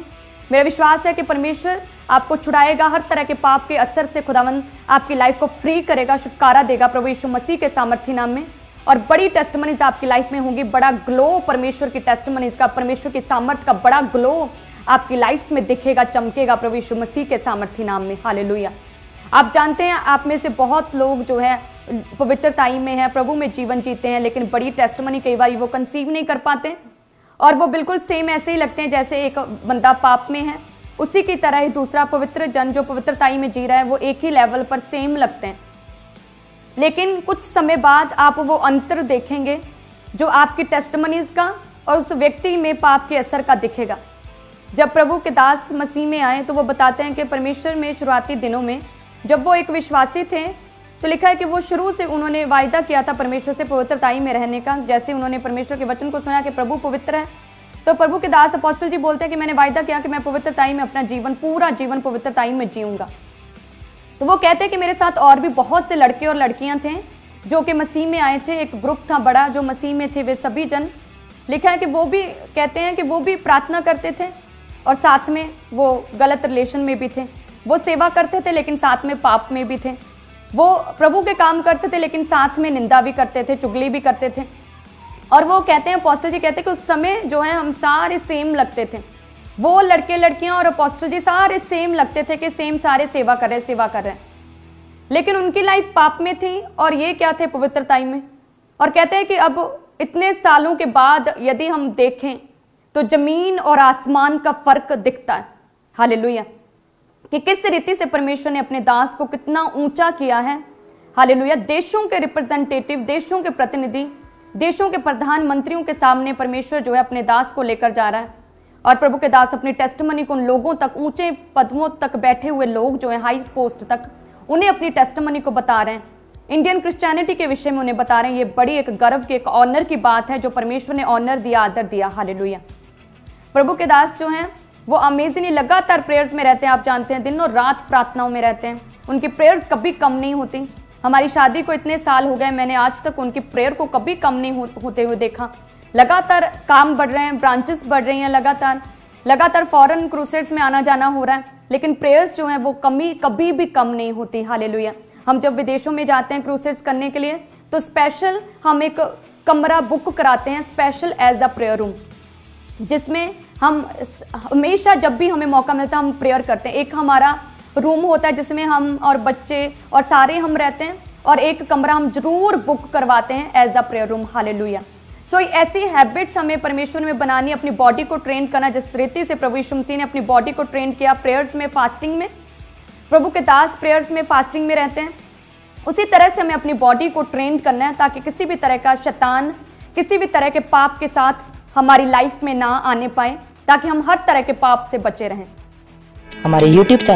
मेरा विश्वास है कि परमेश्वर आपको छुड़ाएगा हर तरह के पाप के असर से, खुदावंद आपकी लाइफ को फ्री करेगा, छुटकारा देगा प्रभु यीशु मसीह के सामर्थी नाम में, और बड़ी टेस्टमनीज आपकी लाइफ में होंगी, बड़ा ग्लो परमेश्वर की टेस्टमनीज का, परमेश्वर की सामर्थ का बड़ा ग्लो आपकी लाइफ में दिखेगा, चमकेगा प्रभु यीशु मसीह के सामर्थी नाम में। हालेलुया। आप जानते हैं आप में से बहुत लोग जो है पवित्रताई में है, प्रभु में जीवन जीते हैं, लेकिन बड़ी टेस्टमनी कई बार वो कंसीव नहीं कर पाते, और वो बिल्कुल सेम ऐसे ही लगते हैं जैसे एक बंदा पाप में है, उसी की तरह ही दूसरा पवित्र जन जो पवित्रताई में जी रहा है वो एक ही लेवल पर सेम लगते हैं। लेकिन कुछ समय बाद आप वो अंतर देखेंगे जो आपकी टेस्टमनीज का और उस व्यक्ति में पाप के असर का दिखेगा। जब प्रभु के दास मसीह में आए तो वो बताते हैं कि परमेश्वर में शुरुआती दिनों में जब वो एक विश्वासी थे, तो लिखा है कि वो शुरू से उन्होंने वायदा किया था परमेश्वर से पवित्रताई में रहने का। जैसे उन्होंने परमेश्वर के वचन को सुना कि प्रभु पवित्र है, तो प्रभु के दास अपोस्टल जी बोलते हैं कि मैंने वायदा किया कि मैं पवित्रताई में अपना जीवन, पूरा जीवन पवित्रताई में जीऊँगा। तो वो कहते हैं कि मेरे साथ और भी बहुत से लड़के और लड़कियां थे जो कि मसीह में आए थे, एक ग्रुप था बड़ा जो मसीह में थे, वे सभी जन लिखा है कि वो भी कहते हैं कि वो भी प्रार्थना करते थे और साथ में वो गलत रिलेशन में भी थे। वो सेवा करते थे लेकिन साथ में पाप में भी थे। वो प्रभु के काम करते थे लेकिन साथ में निंदा भी करते थे, चुगली भी करते थे। और वो कहते हैं, अपोस्टल जी कहते हैं कि उस समय जो है हम सारे सेम लगते थे। वो लड़के लड़कियां और अपोस्टल जी सारे सेम लगते थे कि सेम सारे सेवा कर रहे हैं। लेकिन उनकी लाइफ पाप में थी और ये क्या थे, पवित्रताई में। और कहते हैं कि अब इतने सालों के बाद यदि हम देखें तो जमीन और आसमान का फर्क दिखता है। हालेलुया, कि किस रीति से परमेश्वर ने अपने दास को कितना ऊंचा किया है। हालेलुया, देशों के रिप्रेजेंटेटिव, देशों के प्रतिनिधि, देशों के प्रधानमंत्रियों के सामने परमेश्वर जो है अपने दास को लेकर जा रहा है। और प्रभु के दास अपनी टेस्टिमनी को उन लोगों तक, ऊंचे पदों तक बैठे हुए लोग जो है, हाई पोस्ट तक, उन्हें अपनी टेस्टिमनी को बता रहे हैं। इंडियन क्रिश्चियनिटी के विषय में उन्हें बता रहे हैं। ये बड़ी एक गर्व की, एक ऑनर की बात है जो परमेश्वर ने ऑनर दिया, आदर दिया। हालेलुया, प्रभु के दास जो हैं वो अमेजिंगली लगातार प्रेयर्स में रहते हैं। आप जानते हैं दिनों रात प्रार्थनाओं में रहते हैं। उनकी प्रेयर्स कभी कम नहीं होती। हमारी शादी को इतने साल हो गए, मैंने आज तक उनकी प्रेयर को कभी कम नहीं होते हुए देखा। लगातार काम बढ़ रहे हैं, ब्रांचेस बढ़ रही हैं, लगातार फॉरेन क्रूसेड्स में आना जाना हो रहा है, लेकिन प्रेयर्स जो हैं वो कभी भी कम नहीं होती। हालेलुया, हम जब विदेशों में जाते हैं क्रूसेड्स करने के लिए तो स्पेशल हम एक कमरा बुक कराते हैं, special as a prayer room, जिसमें हम हमेशा जब भी हमें मौका मिलता है हम प्रेयर करते हैं। एक हमारा रूम होता है जिसमें हम और बच्चे और सारे हम रहते हैं, और एक कमरा हम जरूर बुक करवाते हैं as a prayer room. Hallelujah, so ऐसी हैबिट्स हमें परमेश्वर में बनानी, अपनी बॉडी को ट्रेन करना, जिस रीति से प्रभु यीशु मसीह ने अपनी बॉडी को ट्रेन किया प्रेयर्स में, फास्टिंग में। प्रभु के दास प्रेयर्स में, फास्टिंग में रहते हैं। उसी तरह से हमें अपनी बॉडी को ट्रेन करना है ताकि किसी भी तरह का शैतान, किसी भी तरह के पाप के साथ हमारी लाइफ में ना आने पाए, ताकि हम हर तरह के पाप से बचे रहें। हमारे YouTube चैनल